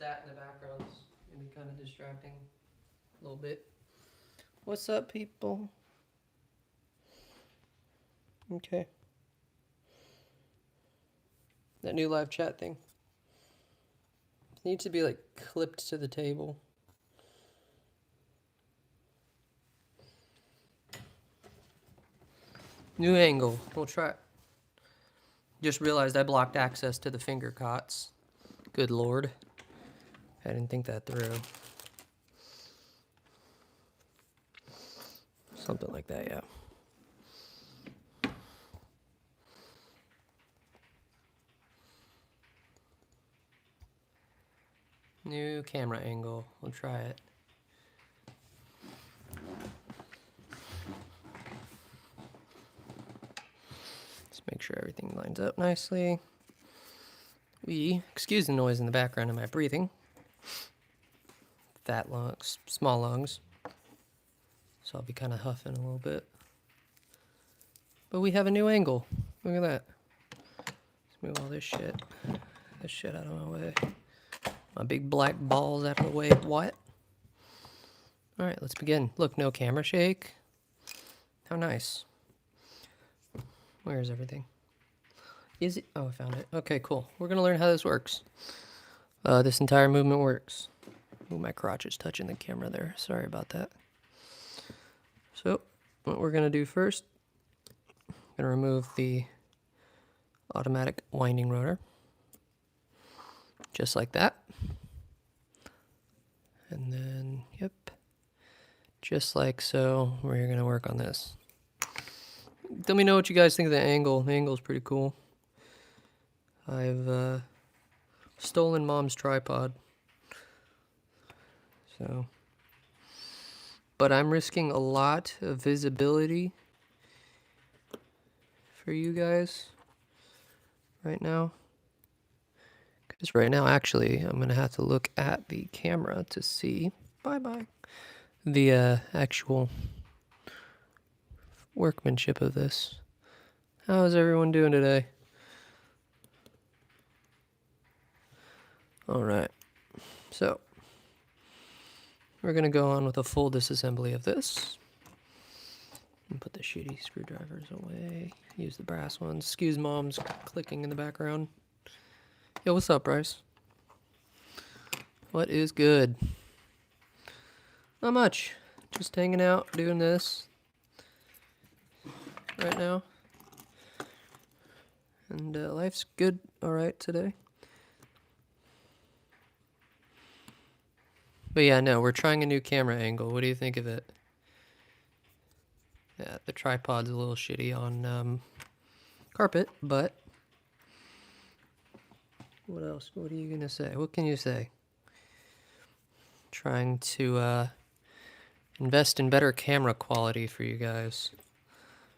that in the background is going to be kind of distracting a little bit. What's up, people? Okay. That new live chat thing. It needs to be like clipped to the table. New angle. We'll try. Just realized I blocked access to the finger cots. Good lord. I didn't think that through. Something like that, yeah. New camera angle. We'll try it. Let's make sure everything lines up nicely. Excuse the noise in the background of my breathing. Fat lungs, small lungs. So I'll be kind of huffing a little bit. But we have a new angle. Look at that. Let's move all this shit out of my way. My big black balls out of the way. What? All right, let's begin. Look, no camera shake. How nice. Where is everything? Is it? Oh, I found it. Okay, cool. We're going to learn how this works. This entire movement works. Ooh, my crotch is touching the camera there. Sorry about that. So, what we're going to do first, I'm going to remove the automatic winding rotor. Just like that. And then, yep. Just like so, we're going to work on this. Let me know what you guys think of the angle. The angle's pretty cool. I've stolen Mom's tripod. So, but I'm risking a lot of visibility for you guys right now. Because right now, actually, I'm going to have to look at the camera to see, the actual workmanship of this. How is everyone doing today? All right. So, we're going to go on with a full disassembly of this. And put the shitty screwdrivers away. Use the brass ones. Excuse Mom's clicking in the background. Yo, what's up, Bryce? What is good? Not much. Just hanging out, doing this right now. And life's good, alright today. But yeah, no, we're trying a new camera angle. What do you think of it? Yeah, the tripod's a little shitty on carpet, but what else? What are you gonna say? What can you say? Trying to invest in better camera quality for you guys.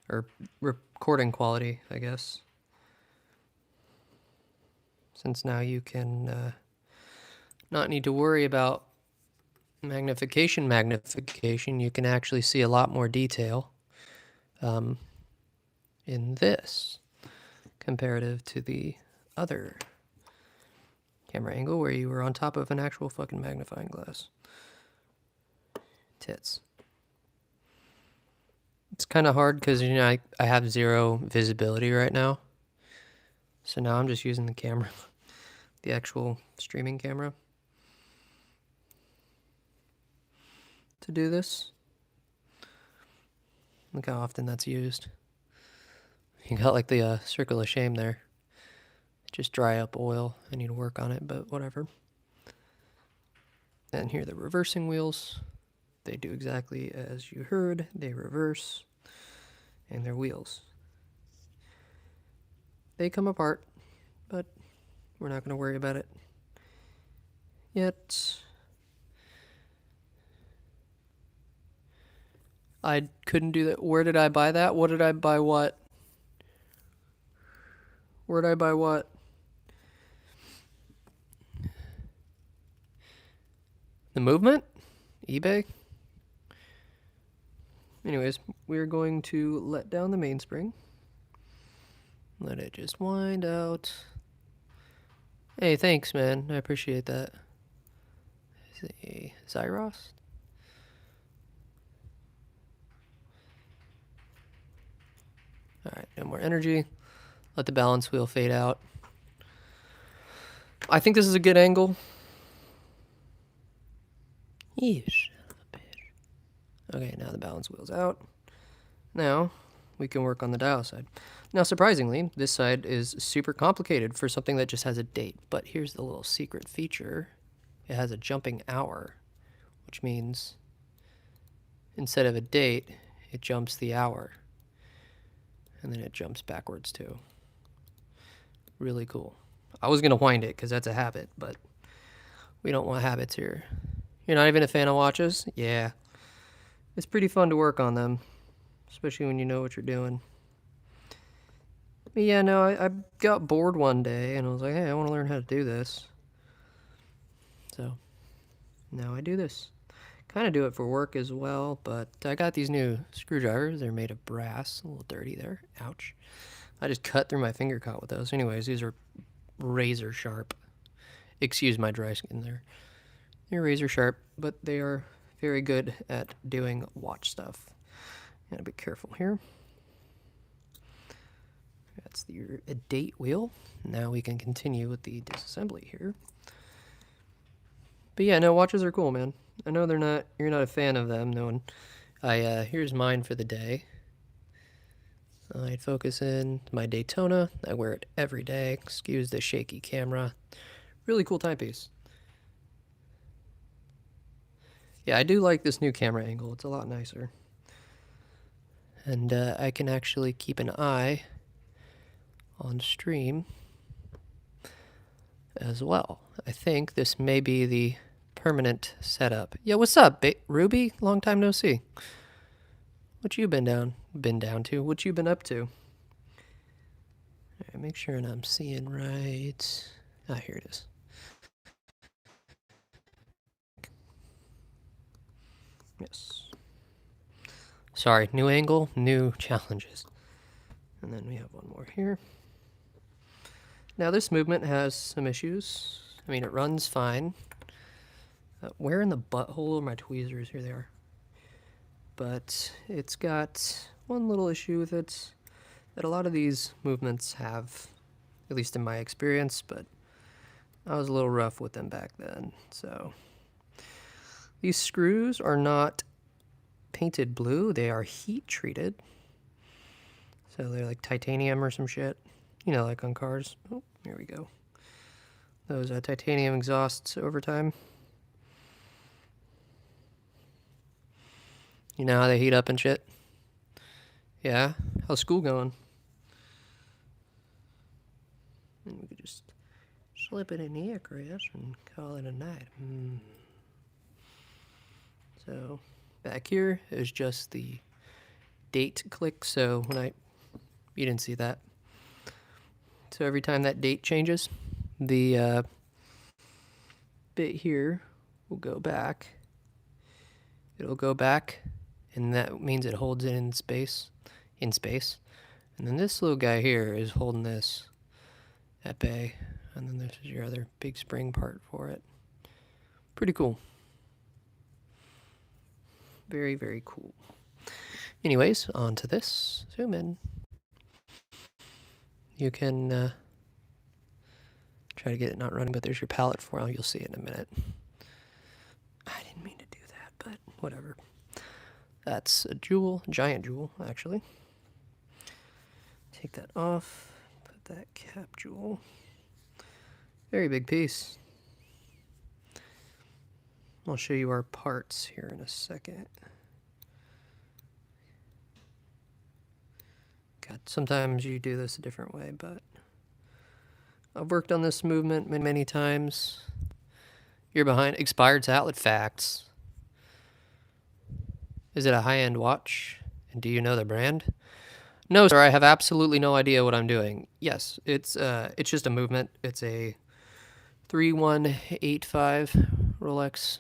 Or recording quality, I guess. Since now you can not need to worry about magnification, you can actually see a lot more detail in this comparative to the other camera angle where you were on top of an actual fucking magnifying glass. Tits. It's kind of hard because, you know, I have zero visibility right now. So now I'm just using the camera, the actual streaming camera, to do this. Look how often that's used. You got like the circle of shame there. Just dry up oil. I need to work on it, but whatever. And here are the reversing wheels. They do exactly as you heard. They reverse, and they're wheels. They come apart, but we're not going to worry about it yet. I couldn't do that. Where did I buy that? What did I buy what? Where did I buy what? The movement? eBay? Anyways, we're going to let down the mainspring. Let it just wind out. Hey, thanks, man. I appreciate that. see, Zyros. All right, no more energy. Let the balance wheel fade out. I think this is a good angle. Yeesh. Okay, now the balance wheel's out. Now we can work on the dial side. Now, surprisingly, this side is super complicated for something that just has a date. But here's the little secret feature. It has a jumping hour, which means instead of a date, it jumps the hour. And then it jumps backwards too. Really cool. I was going to wind it because that's a habit, but we don't want habits here. You're not even a fan of watches? Yeah. It's pretty fun to work on them, especially when you know what you're doing. But yeah, no, I got bored one day and I was like, hey, I want to learn how to do this. So now I do this. Kind of do it for work as well, but I got these new screwdrivers. They're made of brass. A little dirty there. Ouch. I just cut through my finger cut with those. Anyways, these are razor sharp. Excuse my dry skin there. They're razor sharp, but they are very good at doing watch stuff. Gotta be careful here. That's the date wheel. Now we can continue with the disassembly here. But yeah, no, watches are cool, man. I know you're not a fan of them, knowing here's mine for the day. I'd focus in my Daytona. I wear it every day. Excuse the shaky camera. Really cool timepiece. Yeah, I do like this new camera angle. It's a lot nicer. And I can actually keep an eye on stream as well. I think this may be the permanent setup. Yeah, what's up, Ruby? Long time no see. What you been down to? What you been up to? All right, make sure I'm seeing right. Ah, here it is. Yes. Sorry, new angle, new challenges. And then we have one more here. Now this movement has some issues. I mean, it runs fine. Where in the butthole are my tweezers? Here they are. But it's got one little issue with it that a lot of these movements have, at least in my experience, but I was a little rough with them back then. So these screws are not painted blue, they are heat treated. So they're like titanium or some shit, you know, like on cars. Oh, here we go. Those titanium exhausts over time. You know how they heat up and shit? Yeah? How's school going? And we could just slip it in here, Chris, and call it a night. So back here is just the date click. So you didn't see that. So every time that date changes, the bit here will go back. It'll go back, and that means it holds it in space. And then this little guy here is holding this at bay. And then this is your other big spring part for it. Pretty cool. Very, very cool. Anyways, on to this. Zoom in. You can try to get it not running, but there's your palette for it. You'll see it in a minute. I didn't mean to do that, but whatever. That's a jewel, giant jewel, actually. Take that off, put that cap jewel. Very big piece. I'll show you our parts here in a second. God, sometimes you do this a different way, but I've worked on this movement many, many times. You're behind. Expired outlet facts. Is it a high-end watch? And do you know the brand? No, sir, I have absolutely no idea what I'm doing. Yes, it's just a movement. It's a 3185 Rolex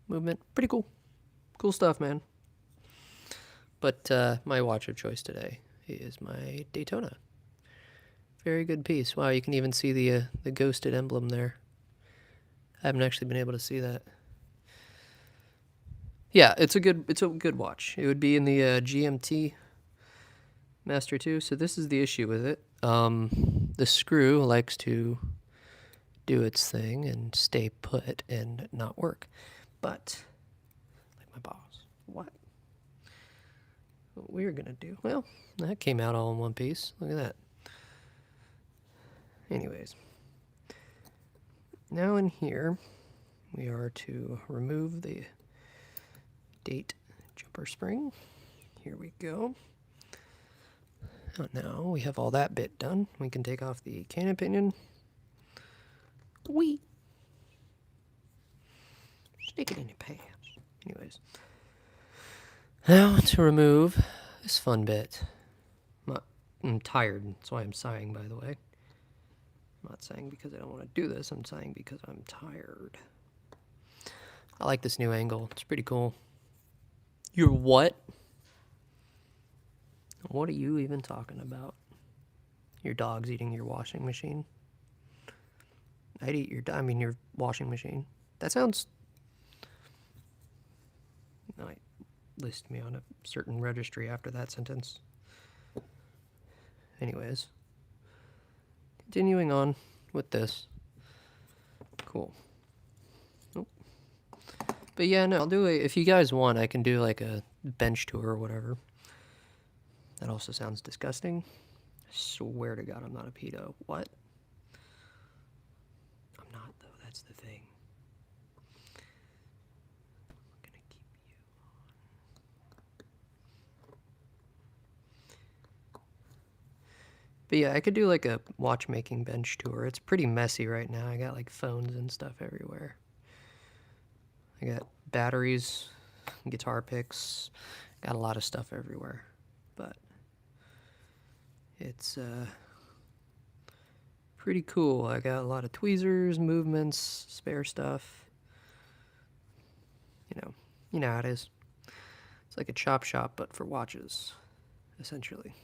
movement. Pretty cool. Cool stuff, man. But my watch of choice today is my Daytona. Very good piece. Wow, you can even see the ghosted emblem there. I haven't actually been able to see that. Yeah, it's a good watch. It would be in the GMT Master 2. So this is the issue with it. The screw likes to do its thing and stay put and not work. But like my boss, what we're gonna do? Well, that came out all in one piece. Look at that. Anyways, now in here we are to remove the date jumper spring. Here we go. Oh, now we have all that bit done. We can take off the cannon pinion. Wee! Stick it in your pants. Anyways, now to remove this fun bit. I'm tired, that's why I'm sighing, by the way. I'm not sighing because I don't want to do this, I'm sighing because I'm tired. I like this new angle, it's pretty cool. You're what? What are you even talking about? Your dog's eating your washing machine? I'd eat your washing machine. That sounds... No, list me on a certain registry after that sentence. Anyways, continuing on with this. Cool. Nope. But yeah, no, I'll do if you guys want, I can do like a bench tour or whatever. That also sounds disgusting. I swear to God, I'm not a pedo. What? I'm not, though. That's the thing. I'm gonna keep you on. But yeah, I could do like a watchmaking bench tour. It's pretty messy right now. I got like phones and stuff everywhere. I got batteries, guitar picks, got a lot of stuff everywhere. But it's pretty cool. I got a lot of tweezers, movements, spare stuff. You know how it is. It's like a chop shop, but for watches, essentially.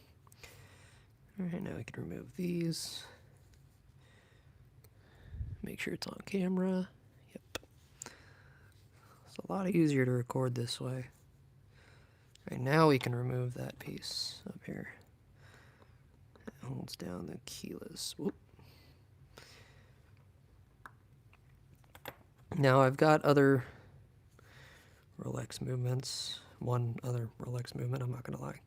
Alright, now we can remove these. Make sure it's on camera. Yep. It's a lot easier to record this way. Right now we can remove that piece up here. That holds down the keyless. Whoop. Now I've got other Rolex movements. One other Rolex movement, I'm not gonna lie.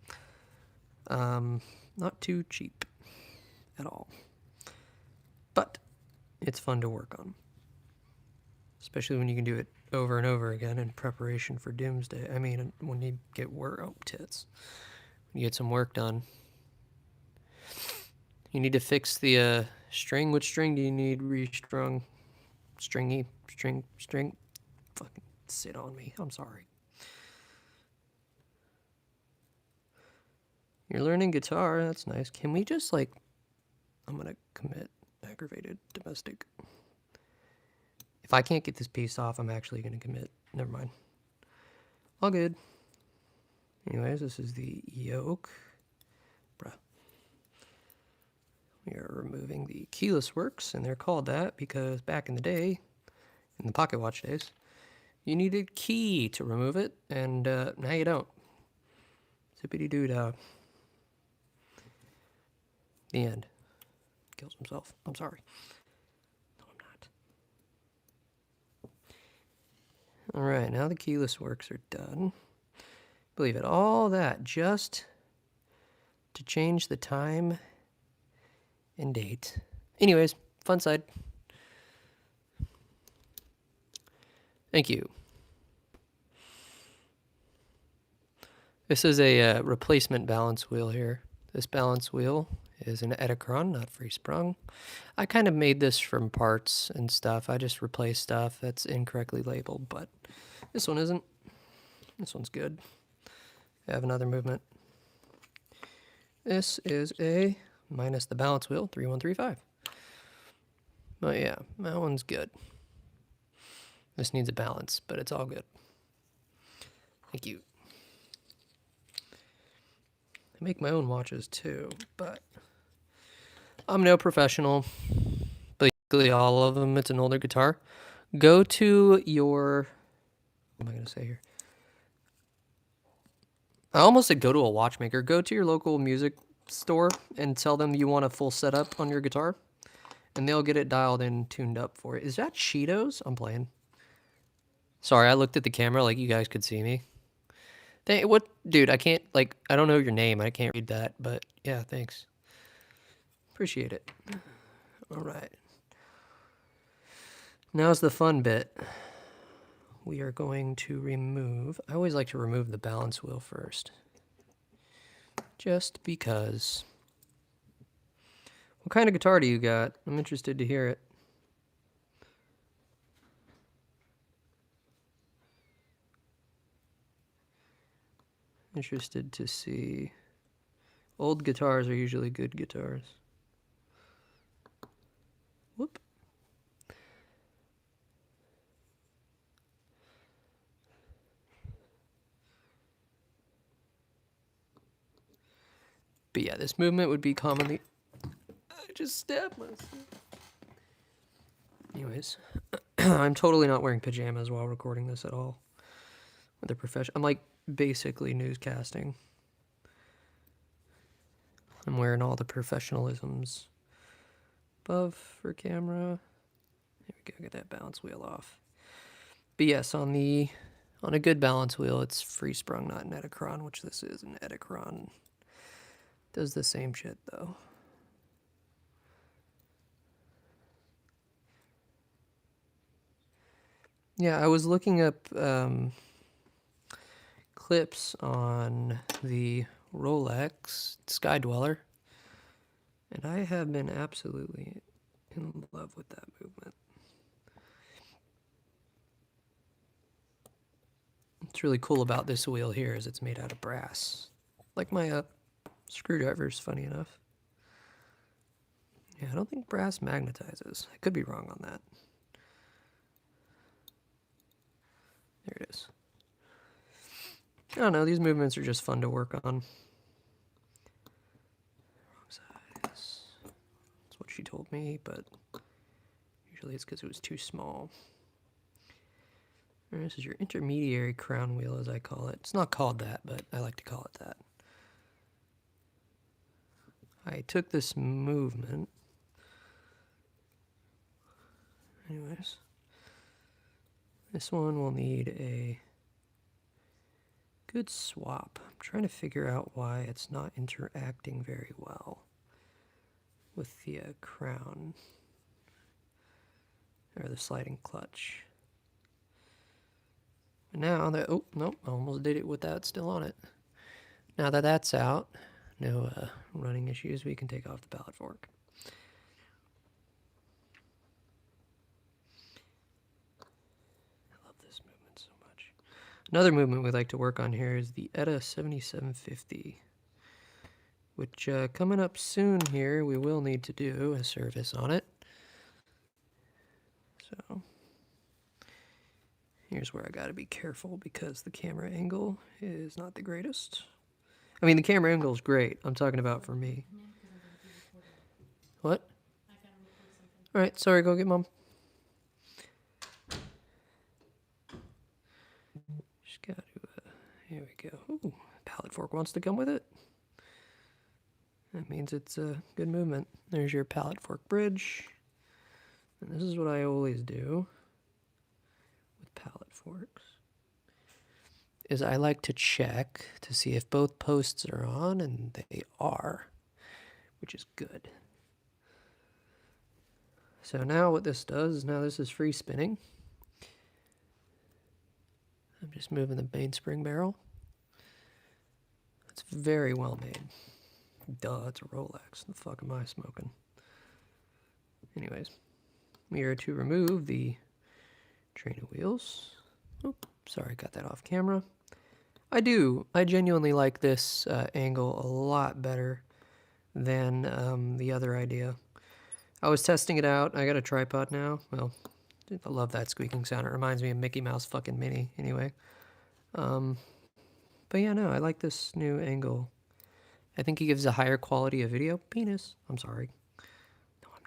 Not too cheap at all. But it's fun to work on. Especially when you can do it over and over again in preparation for doomsday. I mean, when you get work, oh, tits. When you get some work done. You need to fix the string. Which string do you need restrung? String. Fucking sit on me. I'm sorry. You're learning guitar. That's nice. Can we just like... I'm going to commit aggravated domestic. If I can't get this piece off, I'm actually going to commit. Never mind. All good. Anyways, this is the yoke. Bruh. We are removing the keyless works, and they're called that because back in the day, in the pocket watch days, you needed key to remove it, and now you don't. Zippity-doo-dah. The end. Kills himself. I'm sorry. No, I'm not. Alright, now the keyless works are done. Believe it, all that just to change the time and date. Anyways, fun side. Thank you. This is a replacement balance wheel here. This balance wheel is an Edicron, not free sprung. I kind of made this from parts and stuff. I just replaced stuff that's incorrectly labeled, but this one isn't. This one's good. I have another movement. This is a minus the balance wheel 3135. But yeah, that one's good. This needs a balance, but it's all good. Thank you. I make my own watches too, but I'm no professional. Basically all of them, it's an older guitar. Go to your... What am I going to say here? I almost said go to a watchmaker. Go to your local music store and tell them you want a full setup on your guitar. And they'll get it dialed in, tuned up for it. Is that Cheetos? I'm playing. Sorry, I looked at the camera like you guys could see me. What, dude, I can't, like, I don't know your name. I can't read that, but yeah, thanks. Appreciate it. All right. Now's the fun bit. We are going to remove, I always like to remove the balance wheel first. Just because. What kind of guitar do you got? I'm interested to hear it. Interested to see. Old guitars are usually good guitars. Whoop. But yeah, this movement would be commonly... I just stabbed myself. Anyways, I'm totally not wearing pajamas while recording this at all. With a profession, I'm like basically newscasting. I'm wearing all the professionalisms above for camera. There we go, get that balance wheel off. But yes, on a good balance wheel, it's free sprung, not an Edicron, which this is an Edicron. Does the same shit though. Yeah, I was looking up clips on the Rolex Sky Dweller, and I have been absolutely in love with that movement. What's really cool about this wheel here is it's made out of brass. Like my screwdrivers, funny enough. Yeah, I don't think brass magnetizes. I could be wrong on that. There it is. I don't know, these movements are just fun to work on. Wrong size. That's what she told me, but usually it's because it was too small. And this is your intermediary crown wheel, as I call it. It's not called that, but I like to call it that. I took this movement. Anyways. This one will need a good swap. I'm trying to figure out why it's not interacting very well with the crown. Or the sliding clutch. Now that, oh, nope, I almost did it with that still on it. Now that that's out, no running issues, we can take off the pallet fork. I love this movement so much. Another movement we'd like to work on here is the ETA 7750, which coming up soon here, we will need to do a service on it. So here's where I gotta be careful because the camera angle is not the greatest. I mean, the camera angle is great. I'm talking about for me. What? Alright, sorry, go get Mom. Just gotta, here we go. Ooh, pallet fork wants to come with it. That means it's a good movement. There's your pallet fork bridge. And this is what I always do with pallet forks. Is I like to check to see if both posts are on, and they are, which is good. So now what this does is now this is free spinning. I'm just moving the mainspring barrel. It's very well made. Duh, it's a Rolex. The fuck am I smoking? Anyways, we are to remove the train of wheels. Oh, sorry, got that off camera. I genuinely like this angle a lot better than the other idea. I was testing it out. I got a tripod now. Well, I love that squeaking sound. It reminds me of Mickey Mouse fucking Minnie, anyway. But yeah, no, I like this new angle. I think it gives a higher quality of video. Penis. I'm sorry. No, I'm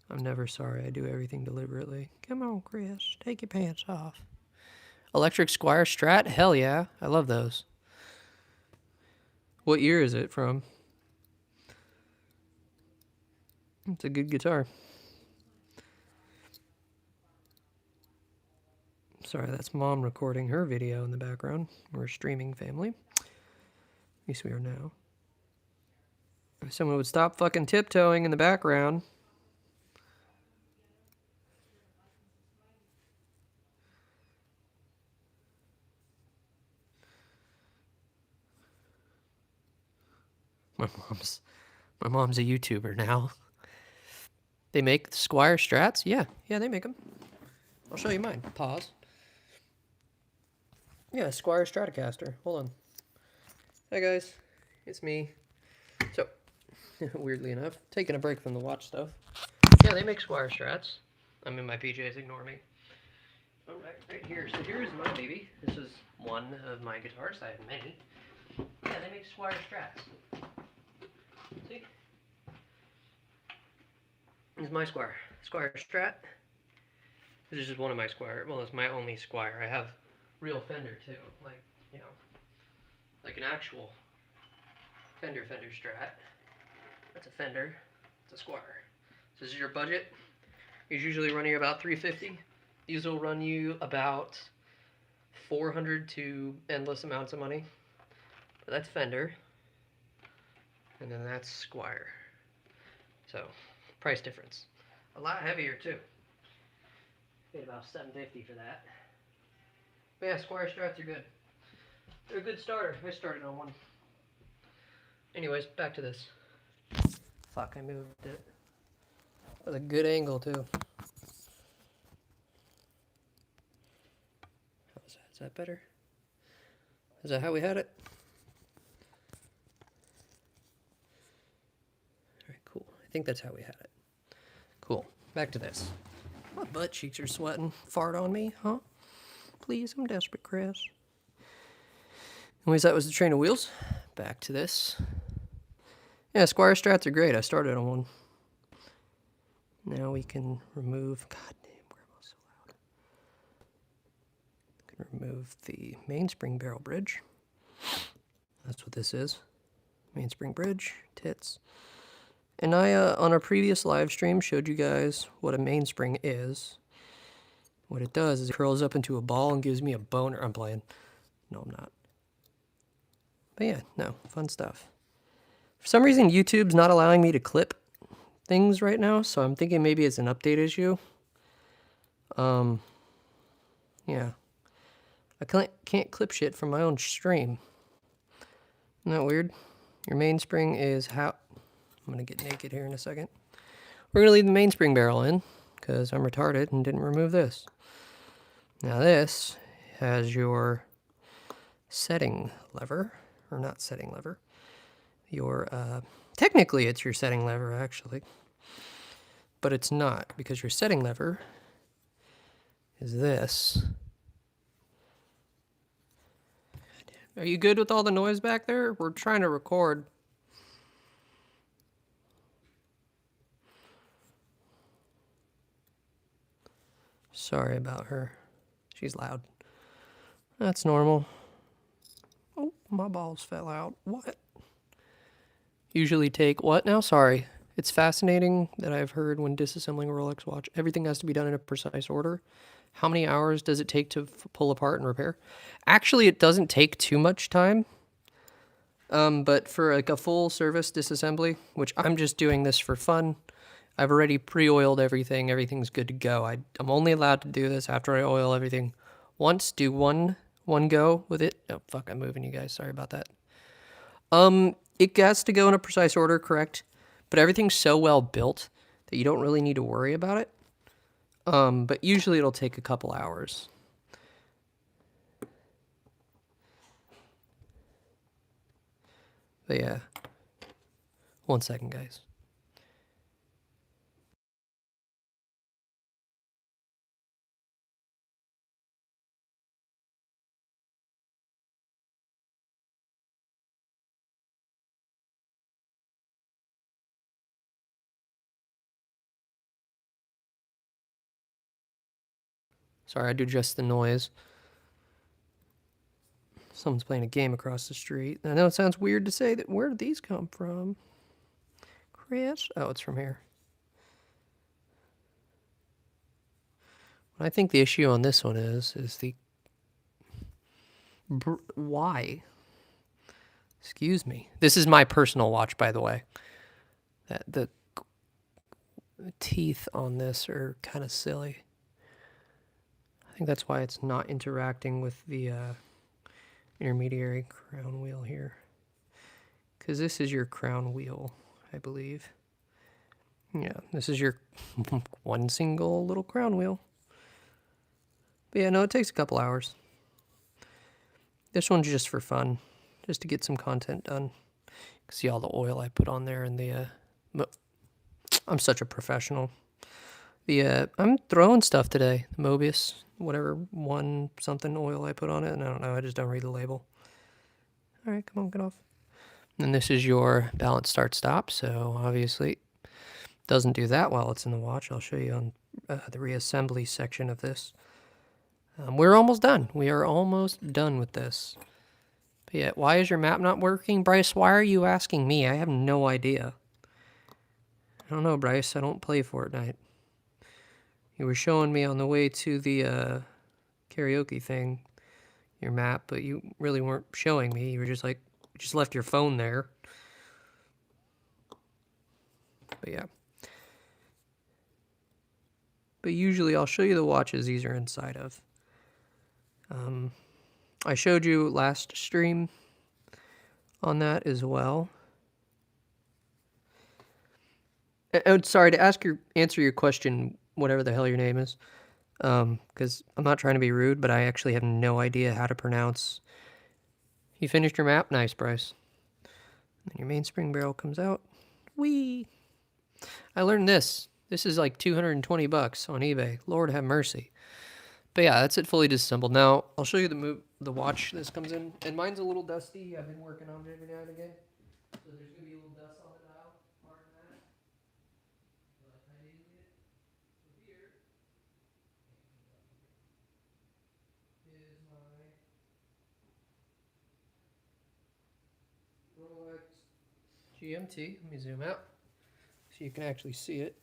not. I'm never sorry. I do everything deliberately. Come on, Chris. Take your pants off. Electric Squire Strat? Hell yeah. I love those. What year is it from? It's a good guitar. Sorry, that's Mom recording her video in the background. We're a streaming family. At least we are now. If someone would stop fucking tiptoeing in the background. My mom's a YouTuber now. They make Squire Strats? Yeah, they make them. I'll show you mine. Pause. Yeah, Squire Stratocaster. Hold on. Hi guys, it's me. So, weirdly enough, taking a break from the watch stuff. Yeah, they make Squire Strats. I'm in my PJs, ignore me. All right here. So here's my baby. This is one of my guitars. I have many. Yeah, they make Squire Strats. See? This is my Squire Strat. This is just one of my Squire. Well, it's my only Squire. I have real Fender too, like, you know, like an actual Fender Strat. That's a Fender. It's a Squire. So this is your budget. It's usually running about $350. These will run you about $400 to endless amounts of money. But that's Fender. And then that's Squire. So, price difference. A lot heavier too. Paid about $750 for that. But yeah, Squire Strats are good. They're a good starter. I started on one. Anyways, back to this. Fuck, I moved it. That was a good angle too. How's that? Is that better? Is that how we had it? Alright, cool. I think that's how we had it. Cool. Back to this. My butt cheeks are sweating. Fart on me, huh? Please, I'm desperate, Chris. Anyways, that was the train of wheels. Back to this. Yeah, Squire Strats are great. I started on one. Now we can remove... God damn, where am I so loud? Can remove the mainspring barrel bridge. That's what this is. Mainspring bridge, tits. And I, on a previous live stream, showed you guys what a mainspring is. What it does is it curls up into a ball and gives me a boner. I'm playing. No, I'm not. But yeah, no, fun stuff. For some reason, YouTube's not allowing me to clip things right now, so I'm thinking maybe it's an update issue. Yeah. I can't clip shit from my own stream. Isn't that weird? Your mainspring is how... I'm going to get naked here in a second. We're going to leave the mainspring barrel in, because I'm retarded and didn't remove this. Now this has your setting lever, or not setting lever. Your, technically it's your setting lever, actually. But it's not, because your setting lever is this. Are you good with all the noise back there? We're trying to record. Sorry about her. She's loud. That's normal. Oh, my balls fell out. What? Usually take what now? Sorry. It's fascinating that I've heard when disassembling a Rolex watch, everything has to be done in a precise order. How many hours does it take to pull apart and repair? Actually, it doesn't take too much time. But for like a full service disassembly, which I'm just doing this for fun, I've already pre-oiled everything. Everything's good to go. I'm only allowed to do this after I oil everything once. Do one go with it. Oh, fuck, I'm moving you guys. Sorry about that. It has to go in a precise order, correct? But everything's so well built that you don't really need to worry about it. But usually it'll take a couple hours. But yeah. 1 second, guys. Sorry, I do just the noise. Someone's playing a game across the street. I know it sounds weird to say that. Where did these come from? Chris? Oh, it's from here. What I think the issue on this one is the... Why? Excuse me. This is my personal watch, by the way. The teeth on this are kind of silly. I think that's why it's not interacting with the intermediary crown wheel here. Because this is your crown wheel, I believe. Yeah, this is your one single little crown wheel. But yeah, no, it takes a couple hours. This one's just for fun, just to get some content done. You can see all the oil I put on there and the... I'm such a professional. I'm throwing stuff today. The Mobius, whatever one something oil I put on it, and I don't know, I just don't read the label. All right, come on, get off. And this is your balance start stop, so obviously doesn't do that while it's in the watch. I'll show you on the reassembly section of this. We're almost done. We are almost done with this. But yeah, why is your map not working? Bryce, why are you asking me? I have no idea. I don't know, Bryce. I don't play Fortnite. You were showing me on the way to the karaoke thing, your map, but you really weren't showing me. You were just like, you just left your phone there. But yeah. But usually I'll show you the watches these are inside of. I showed you last stream on that as well. Sorry to answer your question, whatever the hell your name is, because I'm not trying to be rude, but I actually have no idea how to pronounce. You finished your map? Nice, Bryce. And then your mainspring barrel comes out. Whee! I learned this. This is like $220 on eBay. Lord have mercy. But yeah, that's it fully disassembled. Now, I'll show you the watch this comes in. And mine's a little dusty. I've been working on it every now and again. So there's going to be a little dust on the dial. Pardon that. But I didn't get it. So here is my Rolex GMT. Let me zoom out so you can actually see it.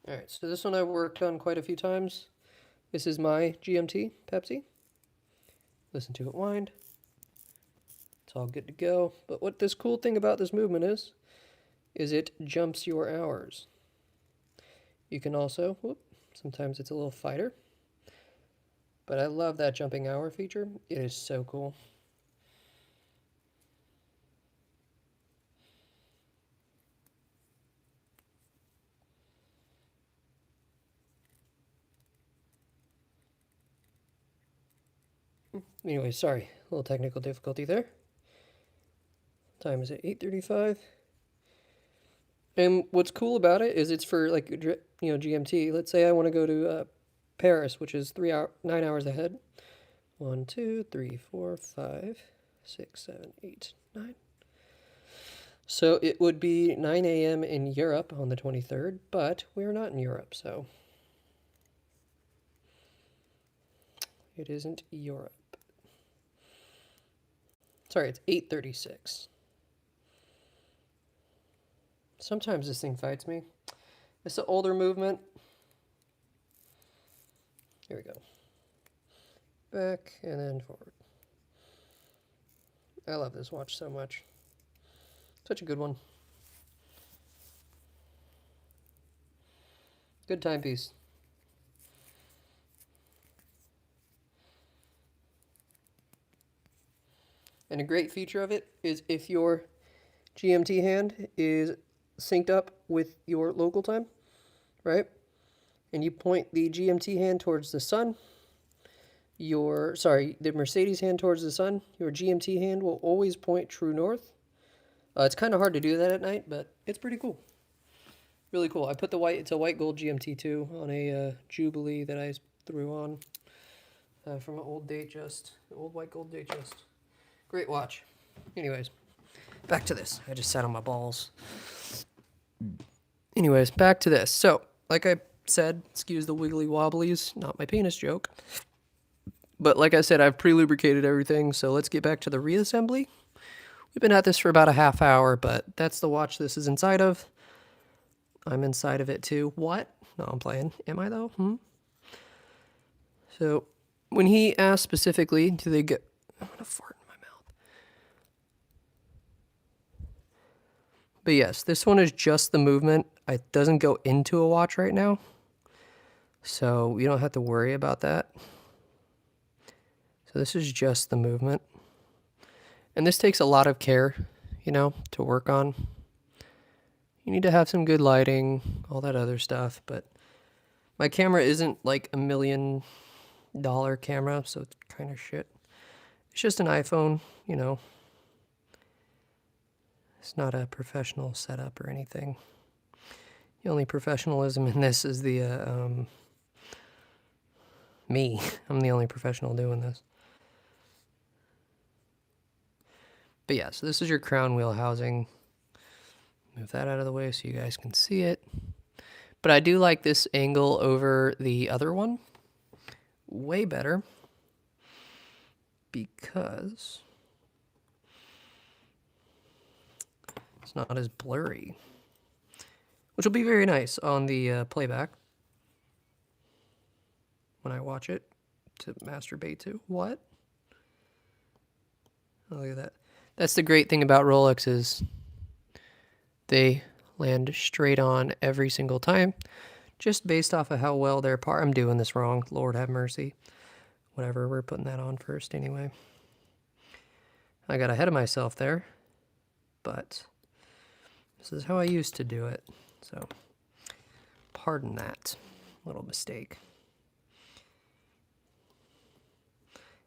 Alright, so this one I've worked on quite a few times. This is my GMT Pepsi. Listen to it wind. It's all good to go. But what this cool thing about this movement is it jumps your hours. You can also, sometimes it's a little fighter. But I love that jumping hour feature. It is so cool. Anyway, sorry, a little technical difficulty there. Time is at 8:35. And what's cool about it is it's for like GMT. Let's say I want to go to Paris, which is 9 hours ahead. 1, 2, 3, 4, 5, 6, 7, 8, 9. So it would be 9 a.m. in Europe on the 23rd, but we're not in Europe, so it isn't Europe. Sorry, it's 8:36. Sometimes this thing fights me. It's an older movement. Here we go. Back and then forward. I love this watch so much. Such a good one. Good timepiece. And a great feature of it is if your GMT hand is synced up with your local time, right? And you point the GMT hand towards the sun, the Mercedes hand towards the sun, your GMT hand will always point true north. It's kind of hard to do that at night, but it's pretty cool. Really cool. I put it's a white gold GMT2 on a Jubilee that I threw on from an old old white gold Datejust. Great watch. Anyways, back to this. I just sat on my balls. Anyways, back to this. So, like I said, excuse the wiggly wobblies, not my penis joke. But like I said, I've pre-lubricated everything, so let's get back to the reassembly. We've been at this for about a half hour, but that's the watch this is inside of. I'm inside of it too. What? No, I'm playing. Am I though? So when he asked specifically, do they get... I'm going to fart in my mouth. But yes, this one is just the movement. It doesn't go into a watch right now. So you don't have to worry about that. So this is just the movement. And this takes a lot of care, you know, to work on. You need to have some good lighting, all that other stuff. But my camera isn't like $1 million camera, so it's kind of shit. It's just an iPhone, you know. It's not a professional setup or anything. The only professionalism in this is the, me. I'm the only professional doing this. But yeah, so this is your crown wheel housing. Move that out of the way so you guys can see it. But I do like this angle over the other one. Way better. Because it's not as blurry. Which will be very nice on the playback. When I watch it to masturbate to. What? Oh, look at that. That's the great thing about Rolexes. They land straight on every single time. Just based off of how well they're I'm doing this wrong. Lord have mercy. Whatever, we're putting that on first anyway. I got ahead of myself there. But this is how I used to do it. So, pardon that little mistake.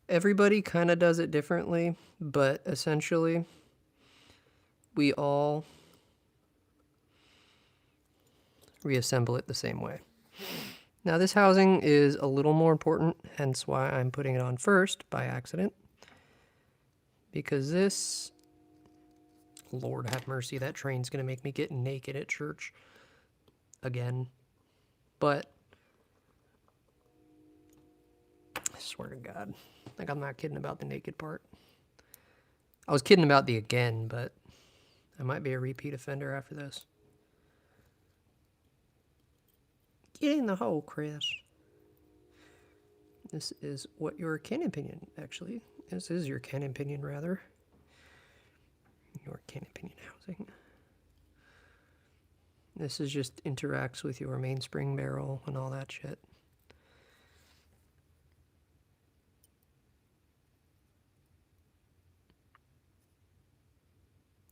Everybody kind of does it differently, but essentially, we all reassemble it the same way. Now this housing is a little more important, hence why I'm putting it on first by accident. Because this, Lord have mercy, that train's gonna make me get naked at church again. But I swear to God, like I'm not kidding about the naked part. I was kidding about the again, but I might be a repeat offender after this. Get in the hole, Chris. This is what your canon pinion, actually. This is your canon pinion, rather. Your canon pinion housing. This is just interacts with your mainspring barrel and all that shit.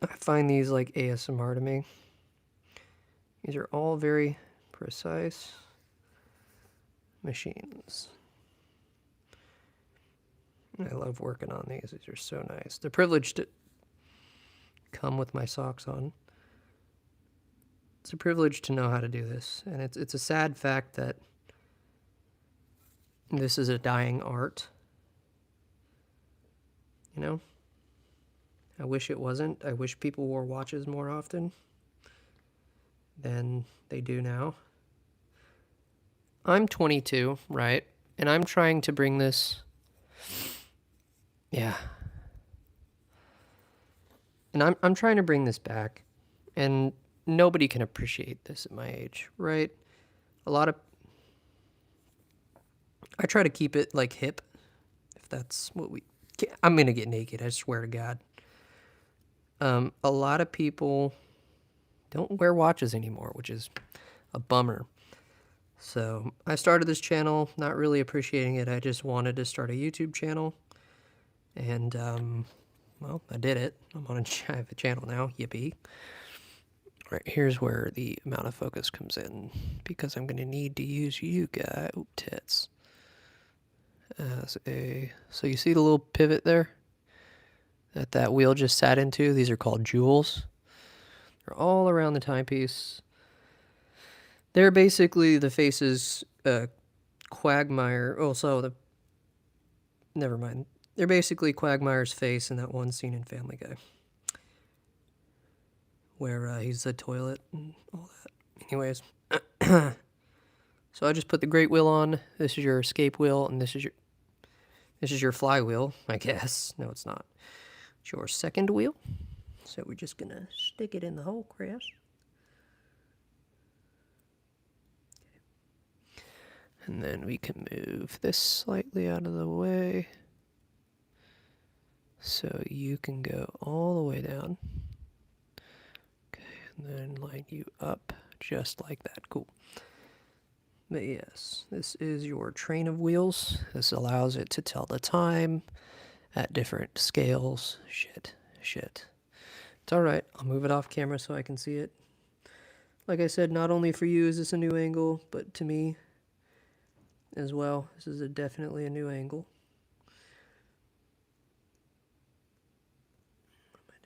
I find these like ASMR to me. These are all very precise machines. I love working on these. These are so nice. The privilege to come with my socks on. It's a privilege to know how to do this, and it's a sad fact that this is a dying art. You know? I wish it wasn't. I wish people wore watches more often than they do now. I'm 22, right? And I'm trying to bring this... Yeah. And I'm trying to bring this back. And nobody can appreciate this at my age, right? A lot of... I try to keep it, like, hip. If that's what we... I'm gonna get naked, I swear to God. A lot of people don't wear watches anymore, which is a bummer. So I started this channel, not really appreciating it. I just wanted to start a YouTube channel. And, well, I did it. I have a channel now, yippee. All right, here's where the amount of focus comes in. Because I'm going to need to use you guys, tits, as a... So you see the little pivot there? That wheel just sat into? These are called jewels. They're all around the timepiece. They're basically the faces, Quagmire... Oh, so the... Never mind. They're basically Quagmire's face in that one scene in Family Guy. Where he's the toilet and all that. Anyways. So I just put the great wheel on. This is your escape wheel, and this is your flywheel, I guess. No, it's not. It's your second wheel. So we're just gonna stick it in the hole, Chris. And then we can move this slightly out of the way. So you can go all the way down. Okay, and then line you up just like that. Cool. But yes, this is your train of wheels. This allows it to tell the time at different scales. Shit. It's alright. I'll move it off camera so I can see it. Like I said, not only for you is this a new angle, but to me as well. This is definitely a new angle. What am I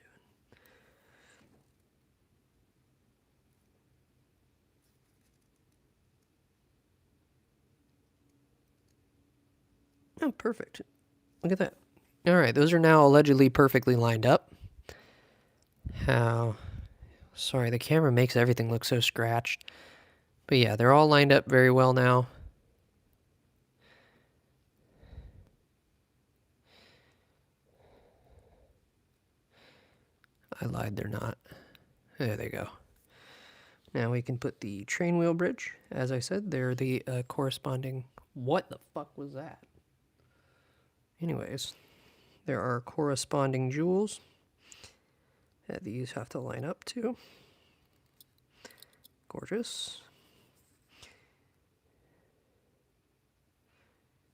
doing? Oh, perfect. Look at that. Alright, those are now allegedly perfectly lined up. How... Sorry, the camera makes everything look so scratched. But yeah, they're all lined up very well now. I lied, they're not. There they go. Now we can put the train wheel bridge. As I said, they're the corresponding... What the fuck was that? Anyways, there are corresponding jewels that these have to line up to. Gorgeous.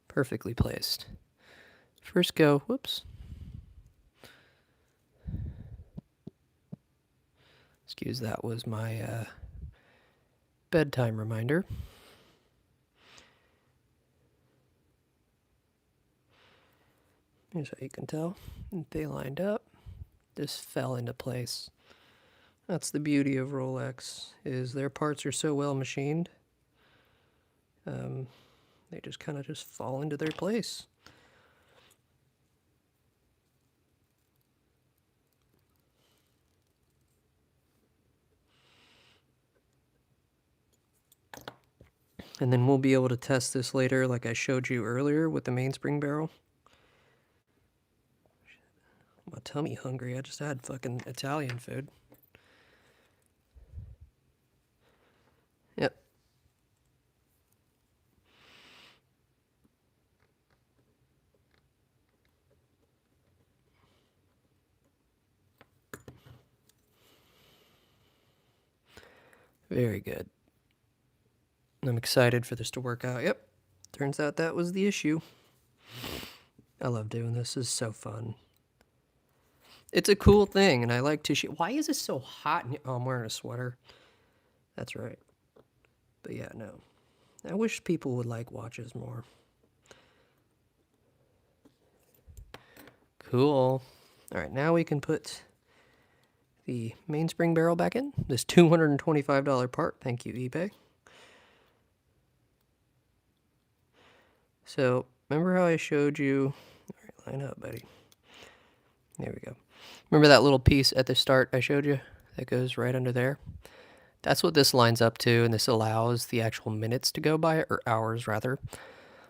Perfectly placed. First go, whoops. Excuse, that was my bedtime reminder. Here's how you can tell. They lined up. This fell into place. That's the beauty of Rolex, is their parts are so well machined. They just kind of just fall into their place. And then we'll be able to test this later like I showed you earlier with the mainspring barrel. My tummy hungry. I just had fucking Italian food. Yep. Very good. I'm excited for this to work out. Yep. Turns out that was the issue. I love doing this. This is so fun. It's a cool thing, and I like to shoot. Why is it so hot? Oh, I'm wearing a sweater. That's right. But yeah, no. I wish people would like watches more. Cool. All right, now we can put the mainspring barrel back in. This $225 part. Thank you, eBay. So, remember how I showed you... All right, line up, buddy. There we go. Remember that little piece at the start I showed you that goes right under there? That's what this lines up to, and this allows the actual minutes to go by, or hours rather.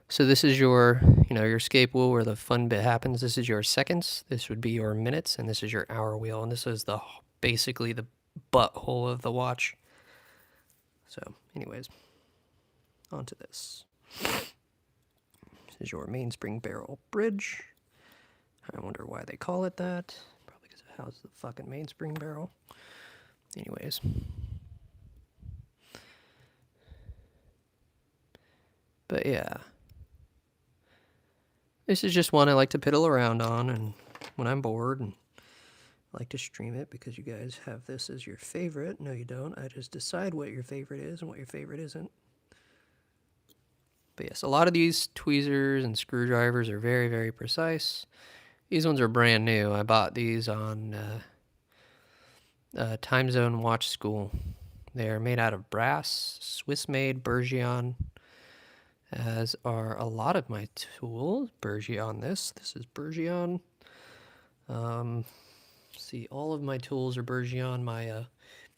So this is your, your escape wheel where the fun bit happens. This is your seconds. This would be your minutes, and this is your hour wheel, and this is basically the butthole of the watch. So, anyways, onto this. This is your mainspring barrel bridge. I wonder why they call it that. Probably because it houses the fucking mainspring barrel. Anyways. But yeah. This is just one I like to piddle around on, and when I'm bored, and I like to stream it because you guys have this as your favorite. No, you don't. I just decide what your favorite is and what your favorite isn't. But yes, a lot of these tweezers and screwdrivers are very, very precise. These ones are brand new. I bought these on Time Zone Watch School. They are made out of brass, Swiss-made Bergeon, as are a lot of my tools. Bergeon this is Bergeon. See, all of my tools are Bergeon. My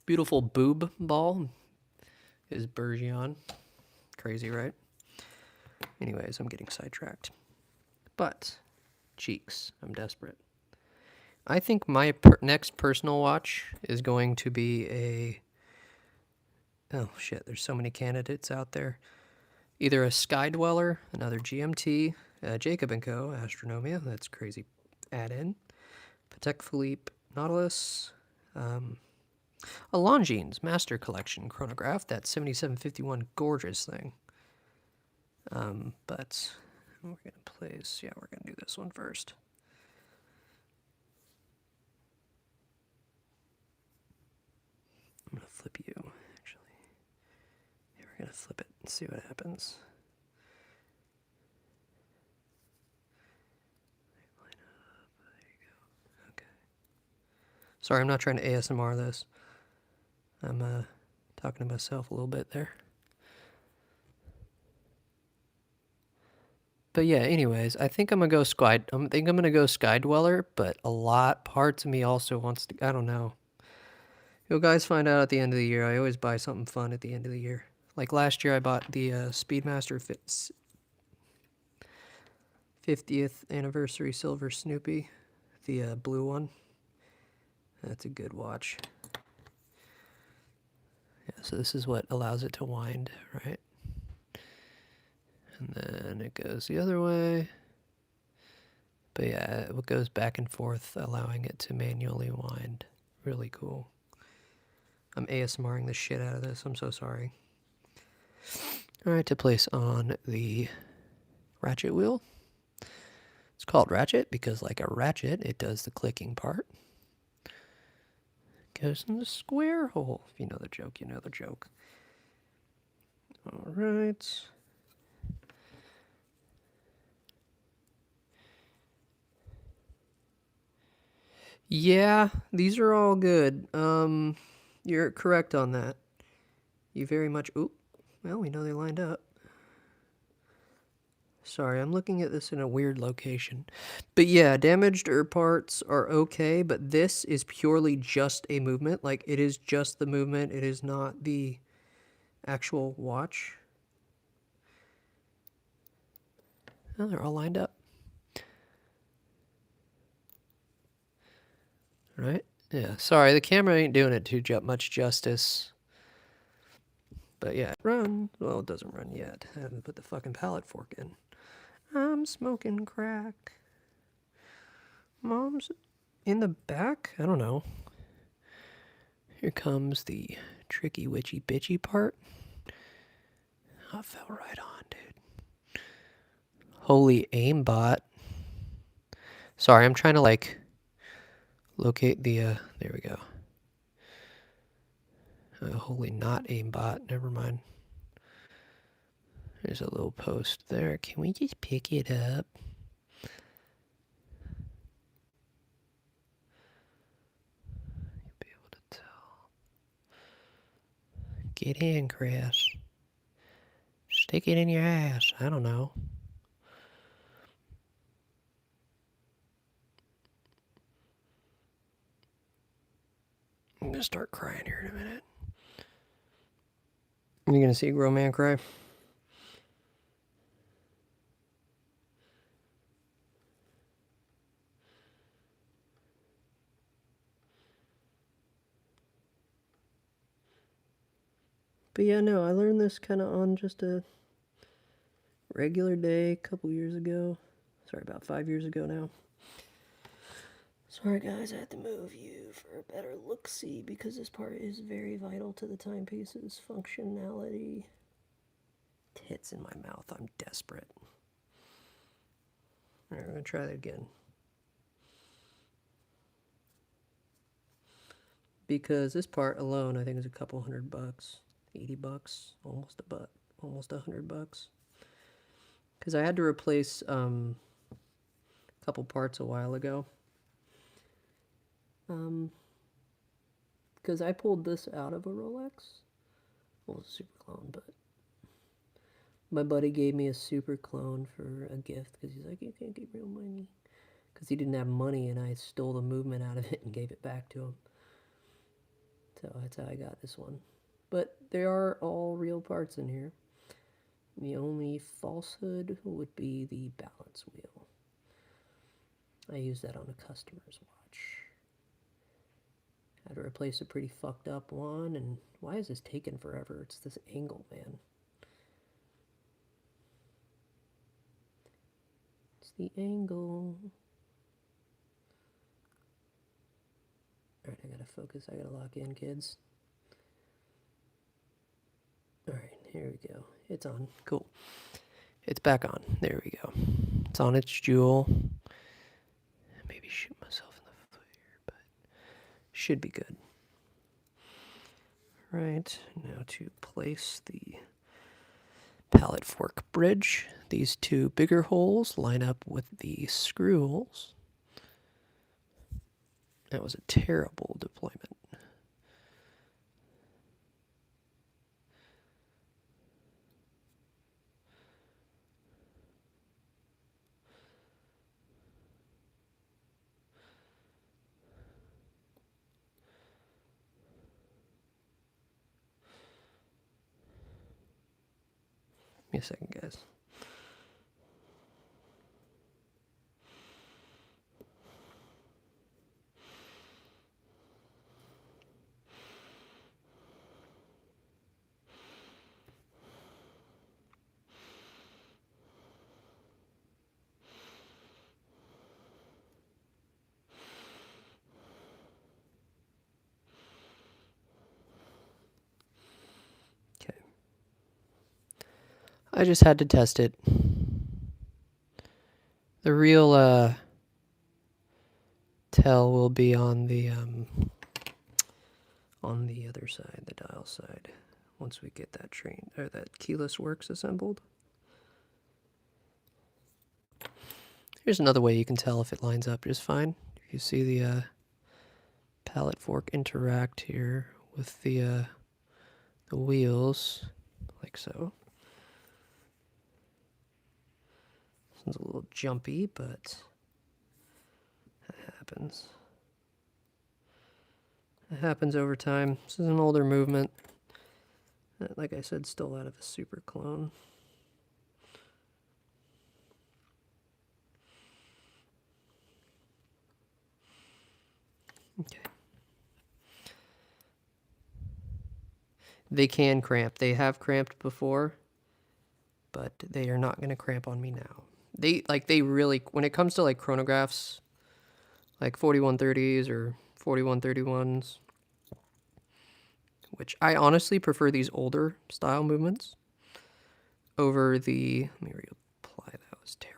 beautiful boob ball is Bergeon. crazy, right? Anyways, I'm getting sidetracked. But, cheeks, I'm desperate. I think my next personal watch is going to be a... Oh, shit, there's so many candidates out there. Either a Sky Dweller, another GMT, Jacob & Co., Astronomia, that's crazy add-in, Patek Philippe, Nautilus, a Longines Master Collection chronograph, that 7751 gorgeous thing. But we're going to place, yeah, we're going to do this one first. I'm going to flip you, actually. Yeah, we're going to flip it and see what happens. Line up, there you go. Okay. Sorry, I'm not trying to ASMR this. I'm talking to myself a little bit there. But yeah, anyways, I think I'm gonna go Sky Dweller, but a lot parts of me also wants to. I don't know. You'll guys find out at the end of the year. I always buy something fun at the end of the year. Like last year, I bought the Speedmaster 50th anniversary silver Snoopy, the blue one. That's a good watch. Yeah, so this is what allows it to wind, right? And then it goes the other way. But yeah, it goes back and forth, allowing it to manually wind. Really cool. I'm ASMRing the shit out of this. I'm so sorry. Alright, to place on the ratchet wheel. It's called ratchet because like a ratchet, it does the clicking part. Goes in the square hole. If you know the joke, you know the joke. Alright. Yeah, these are all good. You're correct on that. You very much... Oop. Well, we know they lined up. Sorry, I'm looking at this in a weird location. But yeah, damaged parts are okay, but this is purely just a movement. Like, it is just the movement. It is not the actual watch. Oh, they're all lined up. Right? Yeah, sorry, the camera ain't doing it too much justice. But yeah, run. Well, it doesn't run yet. I haven't put the fucking pallet fork in. I'm smoking crack. Mom's in the back? I don't know. Here comes the tricky witchy bitchy part. Oh, it fell right on, dude. Holy aimbot. Sorry, I'm trying to like locate the there we go. Holy not aimbot, never mind. There's a little post there. Can we just pick it up? You'll be able to tell. Get in, Chris. Stick it in your ass. I don't know. I'm gonna start crying here in a minute. Are you gonna see a grown man cry? But yeah, no, I learned this kind of on just a regular day a couple years ago. Sorry, about 5 years ago now. Sorry guys, I had to move you for a better look-see because this part is very vital to the timepiece's functionality. Tits in my mouth, I'm desperate. Alright, we're gonna try that again. Because this part alone I think is a couple $100. 80 bucks, almost $100. Because I had to replace a couple parts a while ago. Because I pulled this out of a Rolex. Well, it's a super clone, but my buddy gave me a super clone for a gift because he's like, you can't get real money. Because he didn't have money and I stole the movement out of it and gave it back to him. So that's how I got this one. But they are all real parts in here. The only falsehood would be the balance wheel. I use that on a customer's watch. Had to replace a pretty fucked up one, and why is this taking forever? It's this angle, man. It's the angle. Alright, I gotta focus. I gotta lock in, kids. Alright, here we go. It's on. Cool. It's back on. There we go. It's on its jewel. Maybe shoot myself in the foot here, but should be good. Right, now to place the pallet fork bridge. These two bigger holes line up with the screw holes. That was a terrible deployment. Give me a second, guys. Okay. I just had to test it. The real tell will be on the other side, the dial side, once we get that train or that keyless works assembled. Here's another way you can tell if it lines up just fine. You see the pallet fork interact here with the wheels, like so. This one's a little jumpy, but that happens. It happens over time. This is an older movement. Like I said, still out of a super clone. Okay. They can cramp. They have cramped before, but they are not going to cramp on me now. They really, when it comes to like chronographs, like 4130s or 4131s, which I honestly prefer these older style movements over the, let me reapply, that was terrible.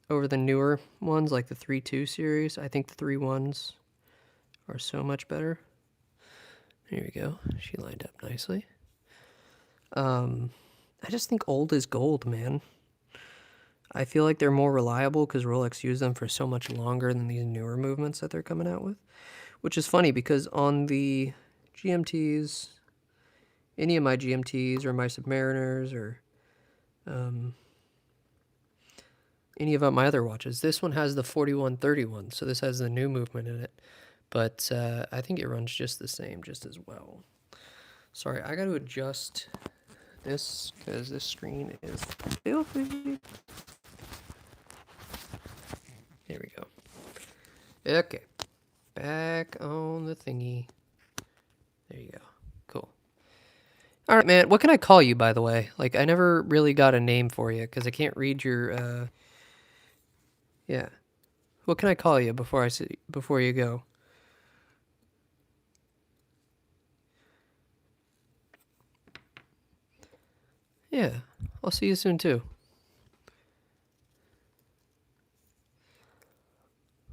Over the newer ones like the 3.2 series. I think the 3.1s are so much better. Here we go. She lined up nicely. I just think old is gold, man. I feel like they're more reliable because Rolex used them for so much longer than these newer movements that they're coming out with. Which is funny because on the GMTs, any of my GMTs or my Submariners or any of my other watches, this one has the 4131, so this has the new movement in it. But I think it runs just the same, just as well. Sorry, I got to adjust this because this screen is filthy. Here we go. Okay. Back on the thingy. There you go. Cool. All right, man. What can I call you, by the way? Like, I never really got a name for you because I can't read your, yeah. What can I call you before you go? Yeah. I'll see you soon, too.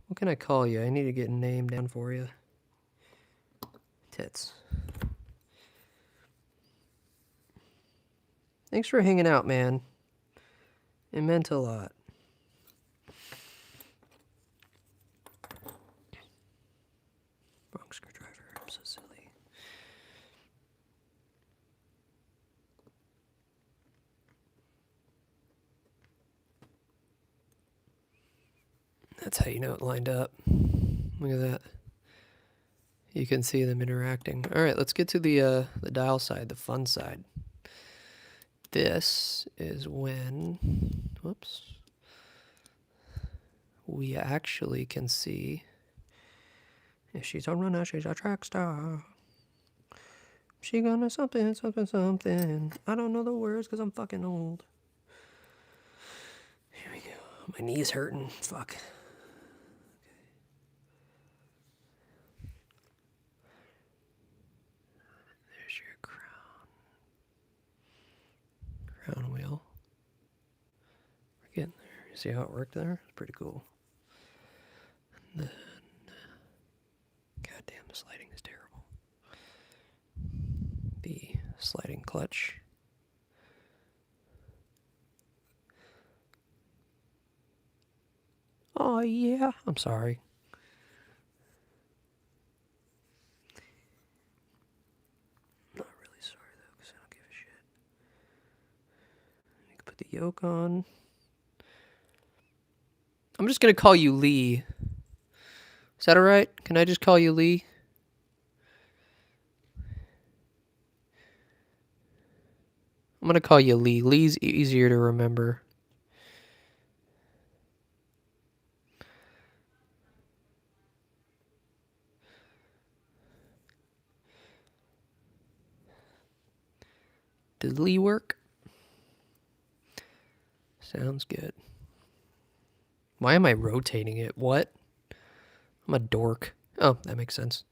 What can I call you? I need to get a name down for you. Tits. Thanks for hanging out, man. It meant a lot. Wrong screwdriver. I'm so silly. That's how you know it lined up. Look at that. You can see them interacting. All right, let's get to the dial side, the fun side. this is when, whoops, we actually can see if she's a runner, she's a track star. She gonna something, something, something. I don't know the words because I'm fucking old. Here we go. My knee's hurting. Fuck. There's your crown wheel. We're getting there. You see how it worked there? It's pretty cool. And then, goddamn, the sliding is terrible. The sliding clutch. Oh yeah, I'm sorry. I'm not really sorry though, because I don't give a shit. You can put the yoke on. I'm just gonna call you Lee. Is that alright? Can I just call you Lee? I'm gonna call you Lee. Lee's easier to remember. Does Lee work? Sounds good. Why am I rotating it? What? I'm a dork. Oh, that makes sense.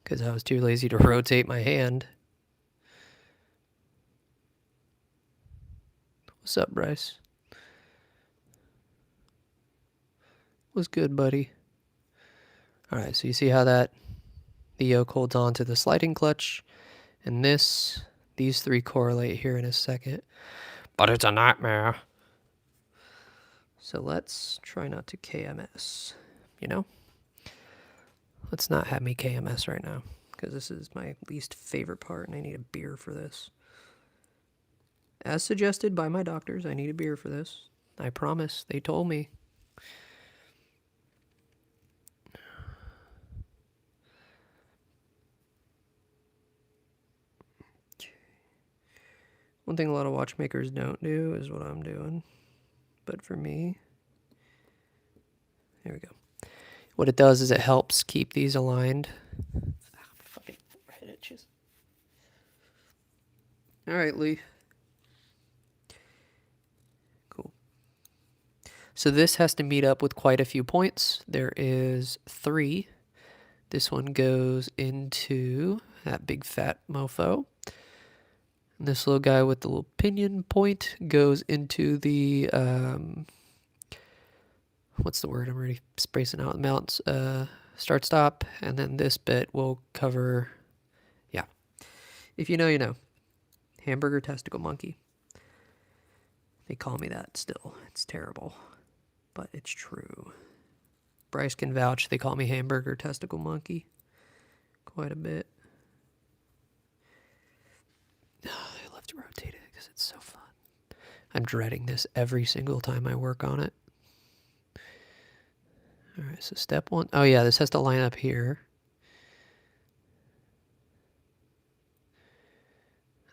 Because I was too lazy to rotate my hand. What's up, Bryce? What's good, buddy? Alright, so you see how the yoke holds on to the sliding clutch. And these three correlate here in a second. But it's a nightmare. So let's try not to KMS. You know? Let's not have me KMS right now. Because this is my least favorite part and I need a beer for this. As suggested by my doctors, I need a beer for this. I promise. They told me. One thing a lot of watchmakers don't do is what I'm doing. But for me, here we go. What it does is it helps keep these aligned. Fucking head itches. All right, Lee. Cool. So this has to meet up with quite a few points. There is 3. This one goes into that big fat mofo. And this little guy with the little pinion point goes into the, what's the word? I'm already spacing out mounts. Start stop. And then this bit will cover, yeah. If you know, you know. Hamburger testicle monkey. They call me that still. It's terrible. But it's true. Bryce can vouch. They call me hamburger testicle monkey. Quite a bit. I love to rotate it because it's so fun. I'm dreading this every single time I work on it. Alright, so step 1. Oh yeah, this has to line up here.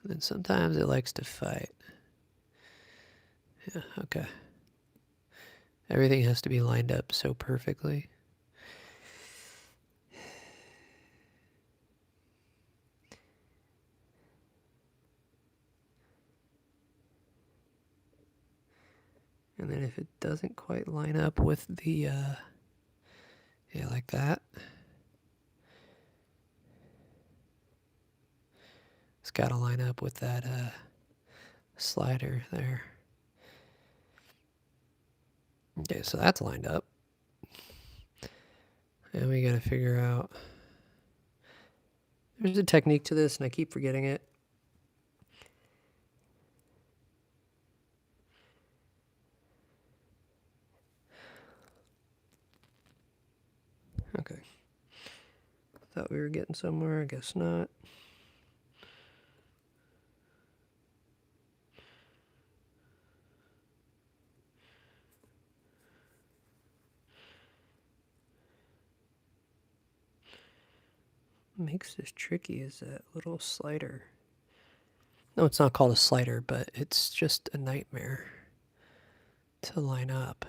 And then sometimes it likes to fight. Yeah, okay. Everything has to be lined up so perfectly. And then if it doesn't quite line up with the, yeah, like that. It's got to line up with that slider there. Okay, so that's lined up. And we got to figure out. There's a technique to this, and I keep forgetting it. Okay. Thought we were getting somewhere. I guess not. What makes this tricky is that little slider. No, it's not called a slider, but it's just a nightmare to line up.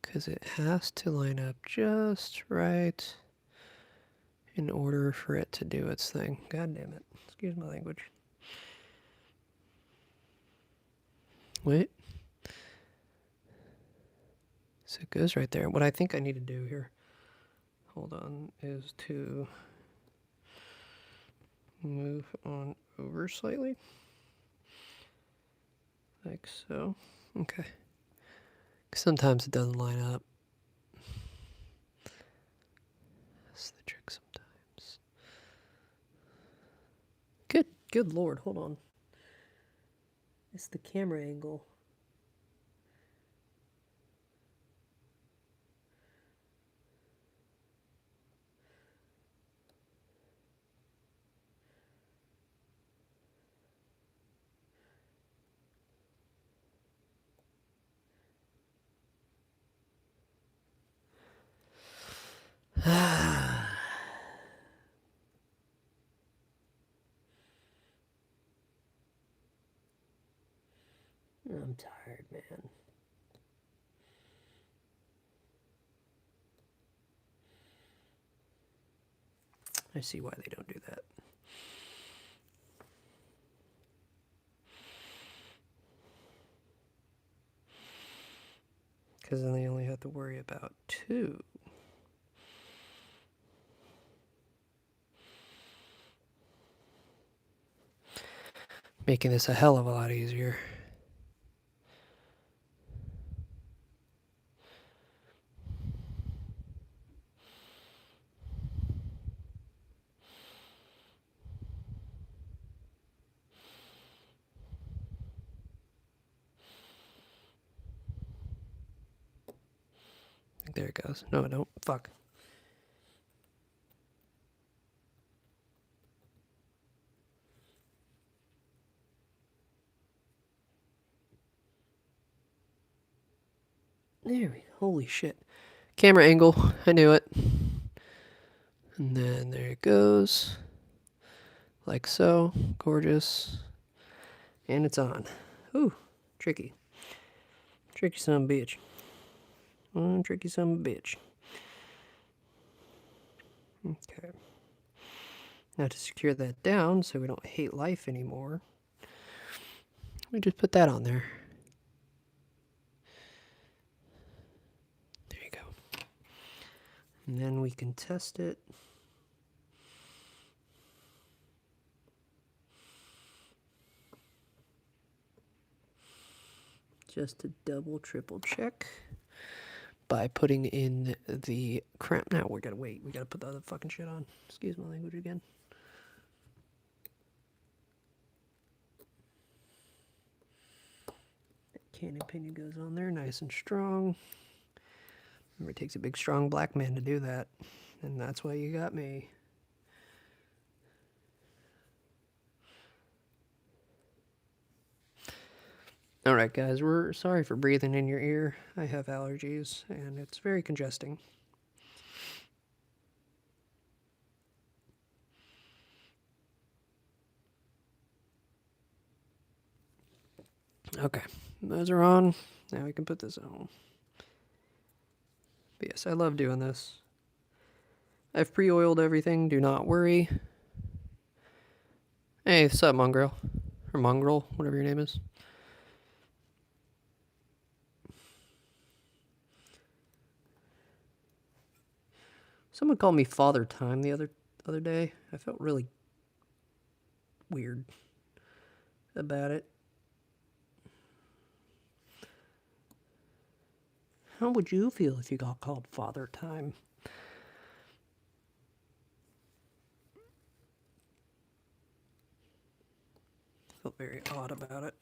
Because it has to line up just right in order for it to do its thing. God damn it. Excuse my language. Wait. So it goes right there. What I think I need to do here, hold on, is to move on over slightly. Like so. Okay. Sometimes it doesn't line up. That's the trick sometimes. Good lord, hold on. It's the camera angle. I'm tired, man. I see why they don't do that. Because then they only have to worry about 2. Making this a hell of a lot easier. There it goes. No, I don't. Fuck. There we go. Holy shit. Camera angle. I knew it. And then there it goes. Like so. Gorgeous. And it's on. Ooh. Tricky. Tricky son of a bitch. Tricky son of a bitch. Okay. Now to secure that down so we don't hate life anymore, we just put that on there. There you go. And then we can test it. Just to double, triple check by putting in the crap. Now we gotta wait. We gotta put the other fucking shit on. Excuse my language again. Cannon painting goes on there, nice and strong. Remember, it takes a big, strong black man to do that, and that's why you got me. Alright guys, we're sorry for breathing in your ear. I have allergies, and it's very congesting. Okay, those are on. Now we can put this on. But yes, I love doing this. I've pre-oiled everything, do not worry. Hey, what's up, Mongrel? Or Mongrel, whatever your name is. Someone called me Father Time the other day. I felt really weird about it. How would you feel if you got called Father Time? Felt very odd about it.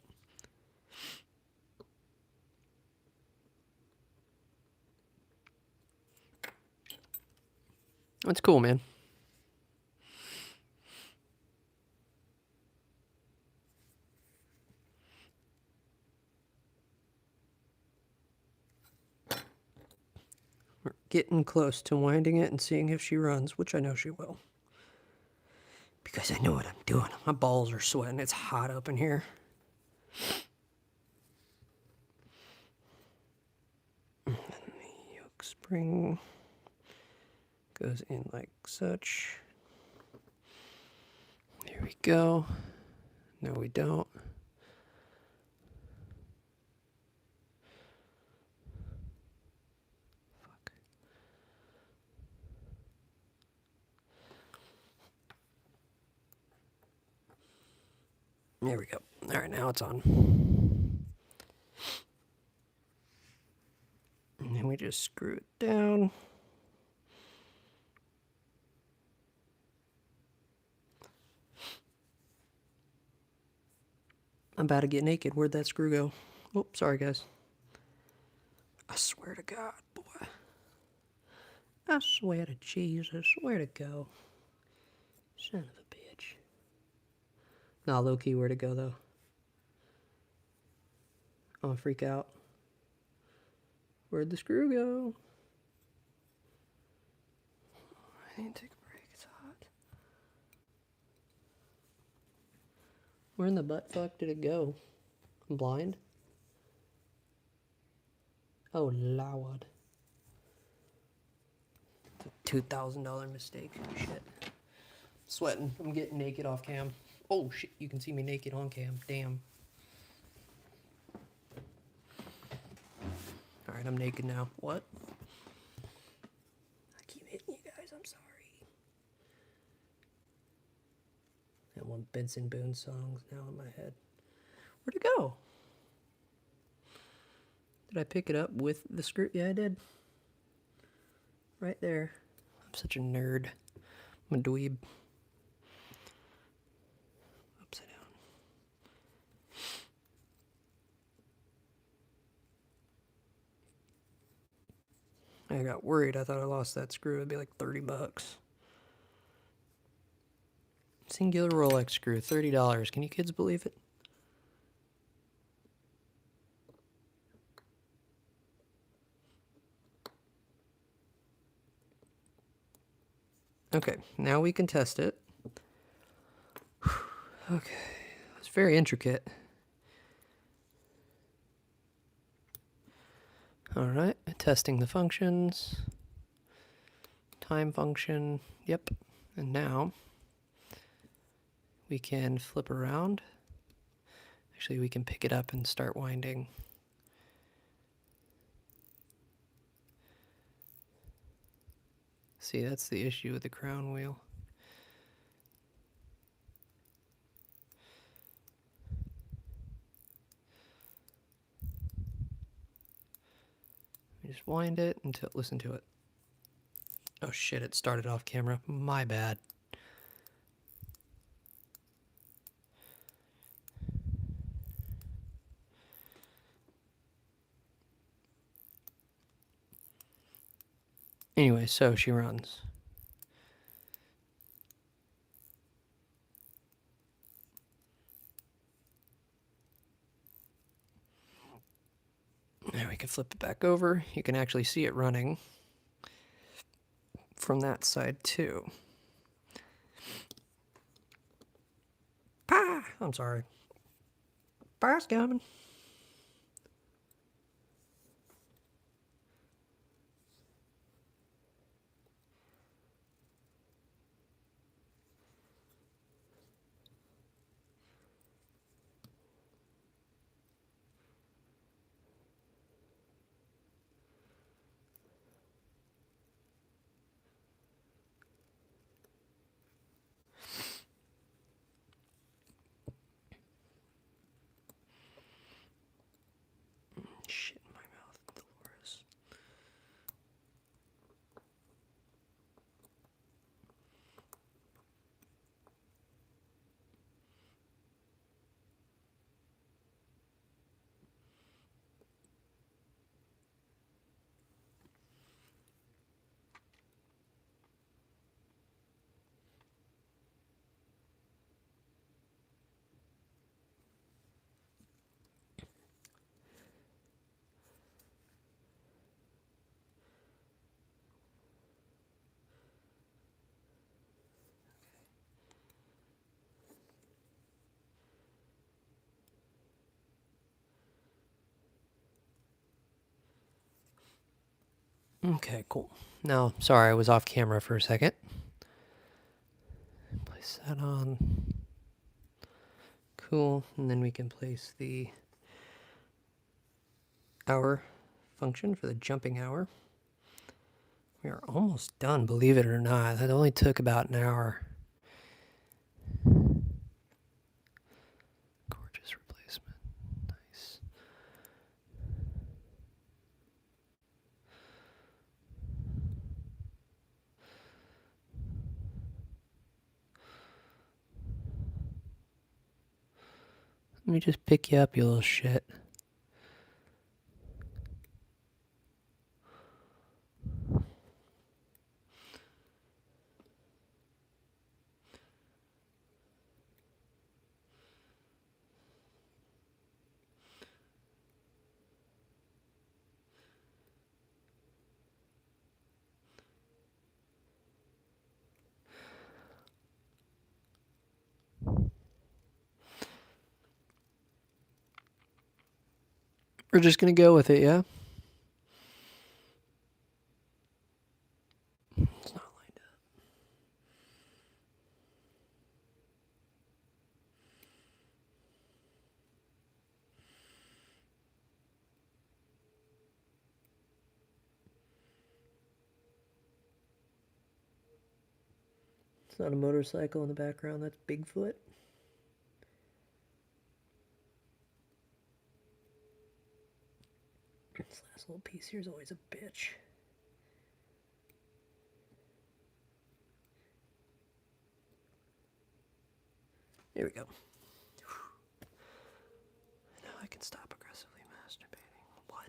That's cool, man. We're getting close to winding it and seeing if she runs, which I know she will. because I know what I'm doing. My balls are sweating. It's hot up in here. And then the yoke spring goes in like such. There we go. No, we don't. Fuck. There we go. All right, now it's on. And then we just screw it down. I'm about to get naked. Where'd that screw go? Oh, sorry, guys. I swear to God, boy. I swear to Jesus. Where'd it go? Son of a bitch. Nah, low-key, where'd it go, though? I'm gonna freak out. Where'd the screw go? I need to take a break. It's hot. Where in the butt fuck did it go? I'm blind? Oh, Lord. It's a $2,000 mistake. Shit. Sweating. I'm getting naked off cam. Oh, shit. You can see me naked on cam. Damn. Alright, I'm naked now. What? I keep hitting you guys. I'm sorry. That one Benson Boone song's now in my head. Where'd it go? Did I pick it up with the screw? Yeah, I did. Right there. I'm such a nerd. I'm a dweeb. Upside down. I got worried. I thought I lost that screw. It'd be like 30 bucks. Singular Rolex screw, $30. Can you kids believe it? Okay, now we can test it. Okay, it's very intricate. Alright, testing the functions. Time function, yep. And now we can flip around. Actually, we can pick it up and start winding. See, that's the issue with the crown wheel. We just wind it until, listen to it. Oh shit, it started off camera. My bad. Anyway, so she runs. Now we can flip it back over. You can actually see it running from that side too. Pah! I'm sorry. Fire's coming. Okay, cool. Now, sorry, I was off camera for a second. Place that on. Cool. And then we can place the hour function for the jumping hour. We are almost done, believe it or not. That only took about an hour. Gorgeous replacement. Nice. Let me just pick you up, you little shit. We're just gonna go with it, yeah? It's not lined up. It's not a motorcycle in the background, that's Bigfoot. This last little piece here is always a bitch. There we go. Now I can stop aggressively masturbating. What?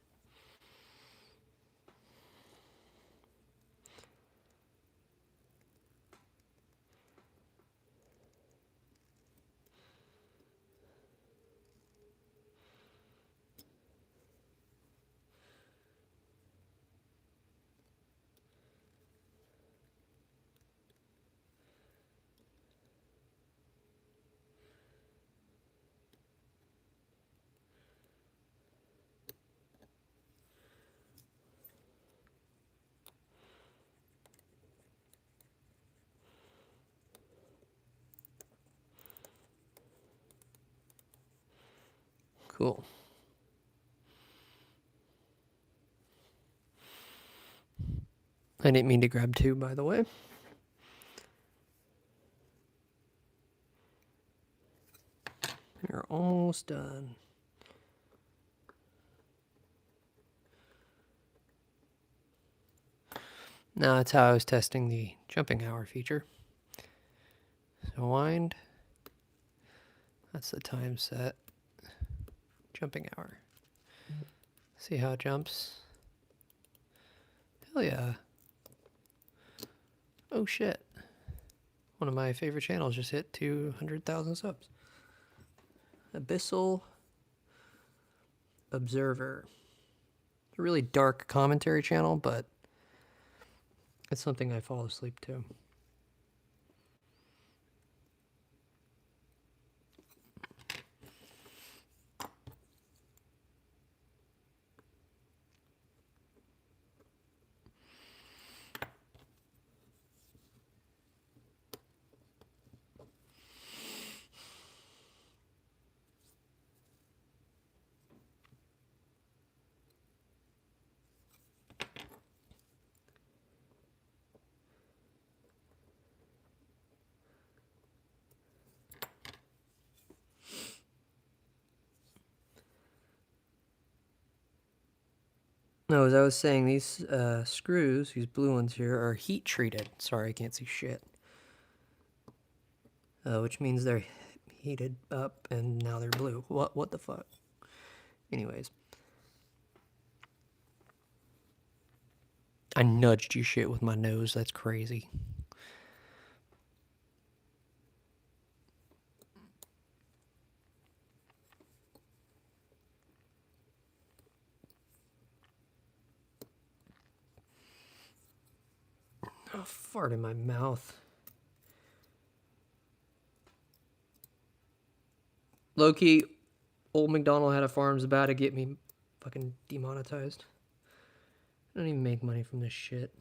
Cool. I didn't mean to grab two, by the way. We're almost done. Now that's how I was testing the jumping hour feature. So wind. That's the time set. Jumping hour. See how it jumps? Hell yeah. Oh shit. One of my favorite channels just hit 200,000 subs. Abyssal Observer. It's a really dark commentary channel, but it's something I fall asleep to. No, as I was saying, these screws, these blue ones here, are heat treated. Sorry, I can't see shit. Which means they're heated up and now they're blue. What the fuck? Anyways. I nudged you shit with my nose. That's crazy. Oh, fart in my mouth. Low-key, Old MacDonald Had a Farm's about to get me fucking demonetized. I don't even make money from this shit.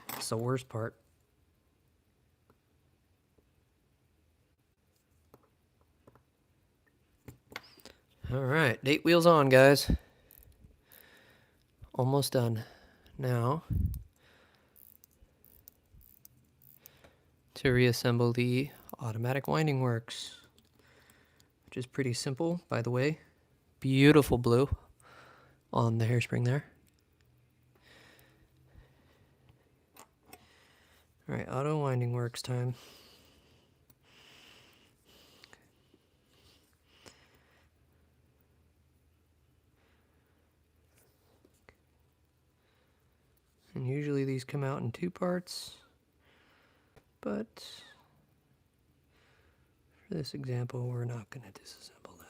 That's the worst part. Alright, date wheels on, guys. Almost done. Now, to reassemble the automatic winding works, which is pretty simple, by the way. Beautiful blue on the hairspring there. Alright, auto winding works time. And usually these come out in 2 parts, but for this example, we're not going to disassemble that.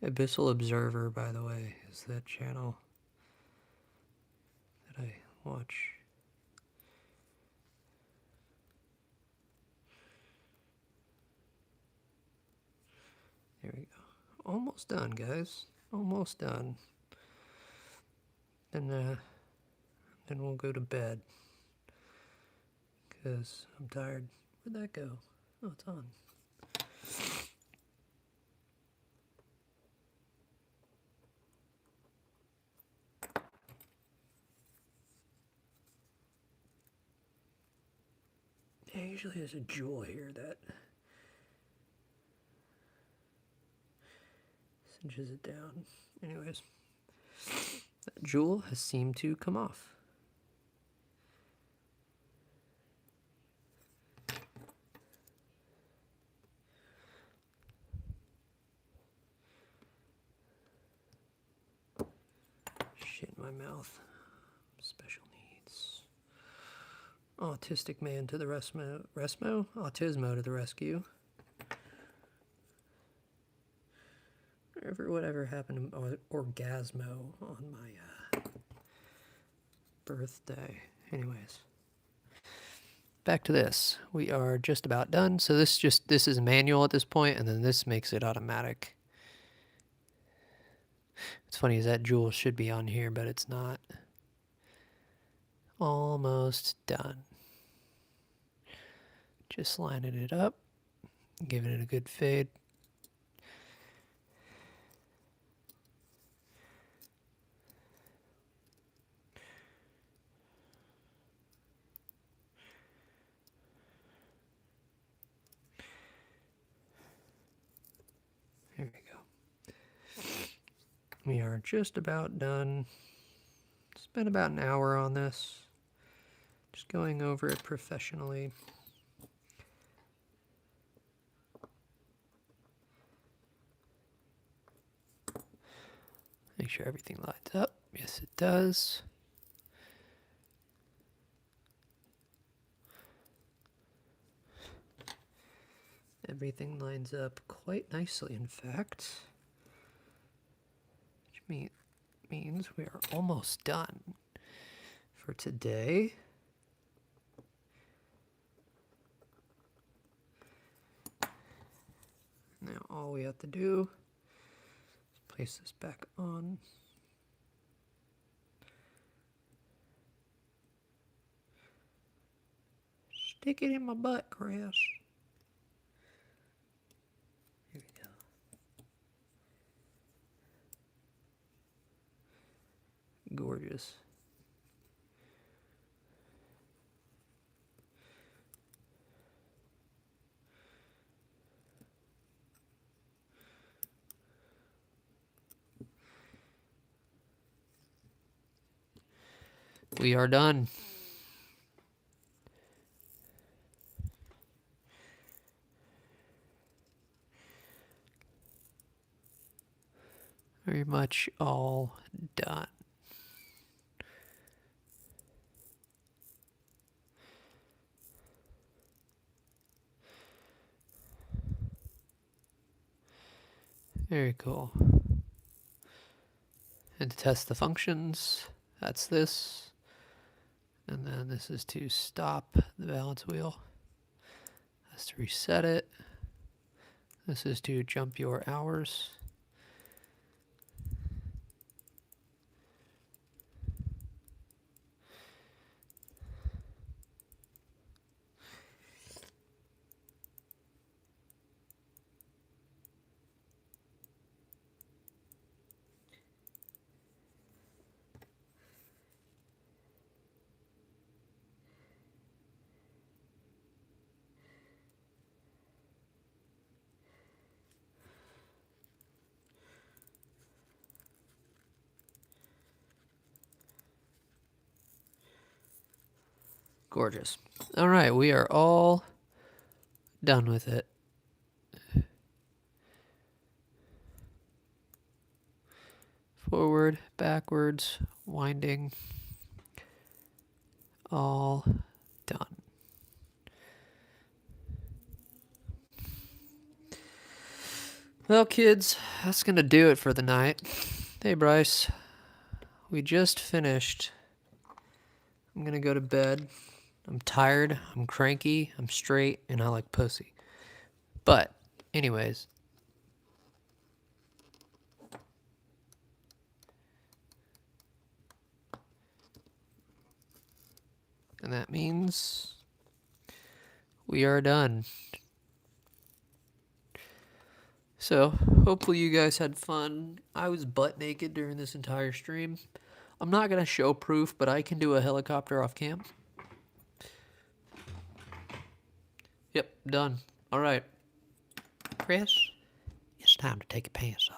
Abyssal Observer, by the way, is that channel that I watch. There we go. Almost done, guys. Almost done. Then we'll go to bed, because I'm tired. Where'd that go? Oh, it's on. Yeah, usually there's a jewel here that cinches it down. Anyways, that jewel has seemed to come off. Shit in my mouth. Special needs. Autistic man to the resmo. Autismo to the rescue. Whatever happened to Orgasmo on my birthday. Anyways. Back to this. We are just about done. So this is manual at this point, and then this makes it automatic. It's funny as that jewel should be on here, but it's not. Almost done. Just lining it up, giving it a good fade. There we go. We are just about done. Spent about an hour on this. Just going over it professionally. Make sure everything lines up. Yes, it does. Everything lines up quite nicely, in fact. Which means we are almost done for today. Now all we have to do is place this back on. Stick it in my butt, Chris. Here we go. Gorgeous. We are done. Very much all done. Very cool. And to test the functions, that's this. And then this is to stop the balance wheel. That's to reset it. This is to jump your hours. Gorgeous. All right, we are all done with it. Forward, backwards, winding, all done. Well, kids, that's going to do it for the night. Hey, Bryce, we just finished. I'm going to go to bed. I'm tired, I'm cranky, I'm straight, and I like pussy. But, anyways. And that means we are done. So, hopefully you guys had fun. I was butt naked during this entire stream. I'm not going to show proof, but I can do a helicopter off cam. Yep, done. All right. Chris, it's time to take a piss.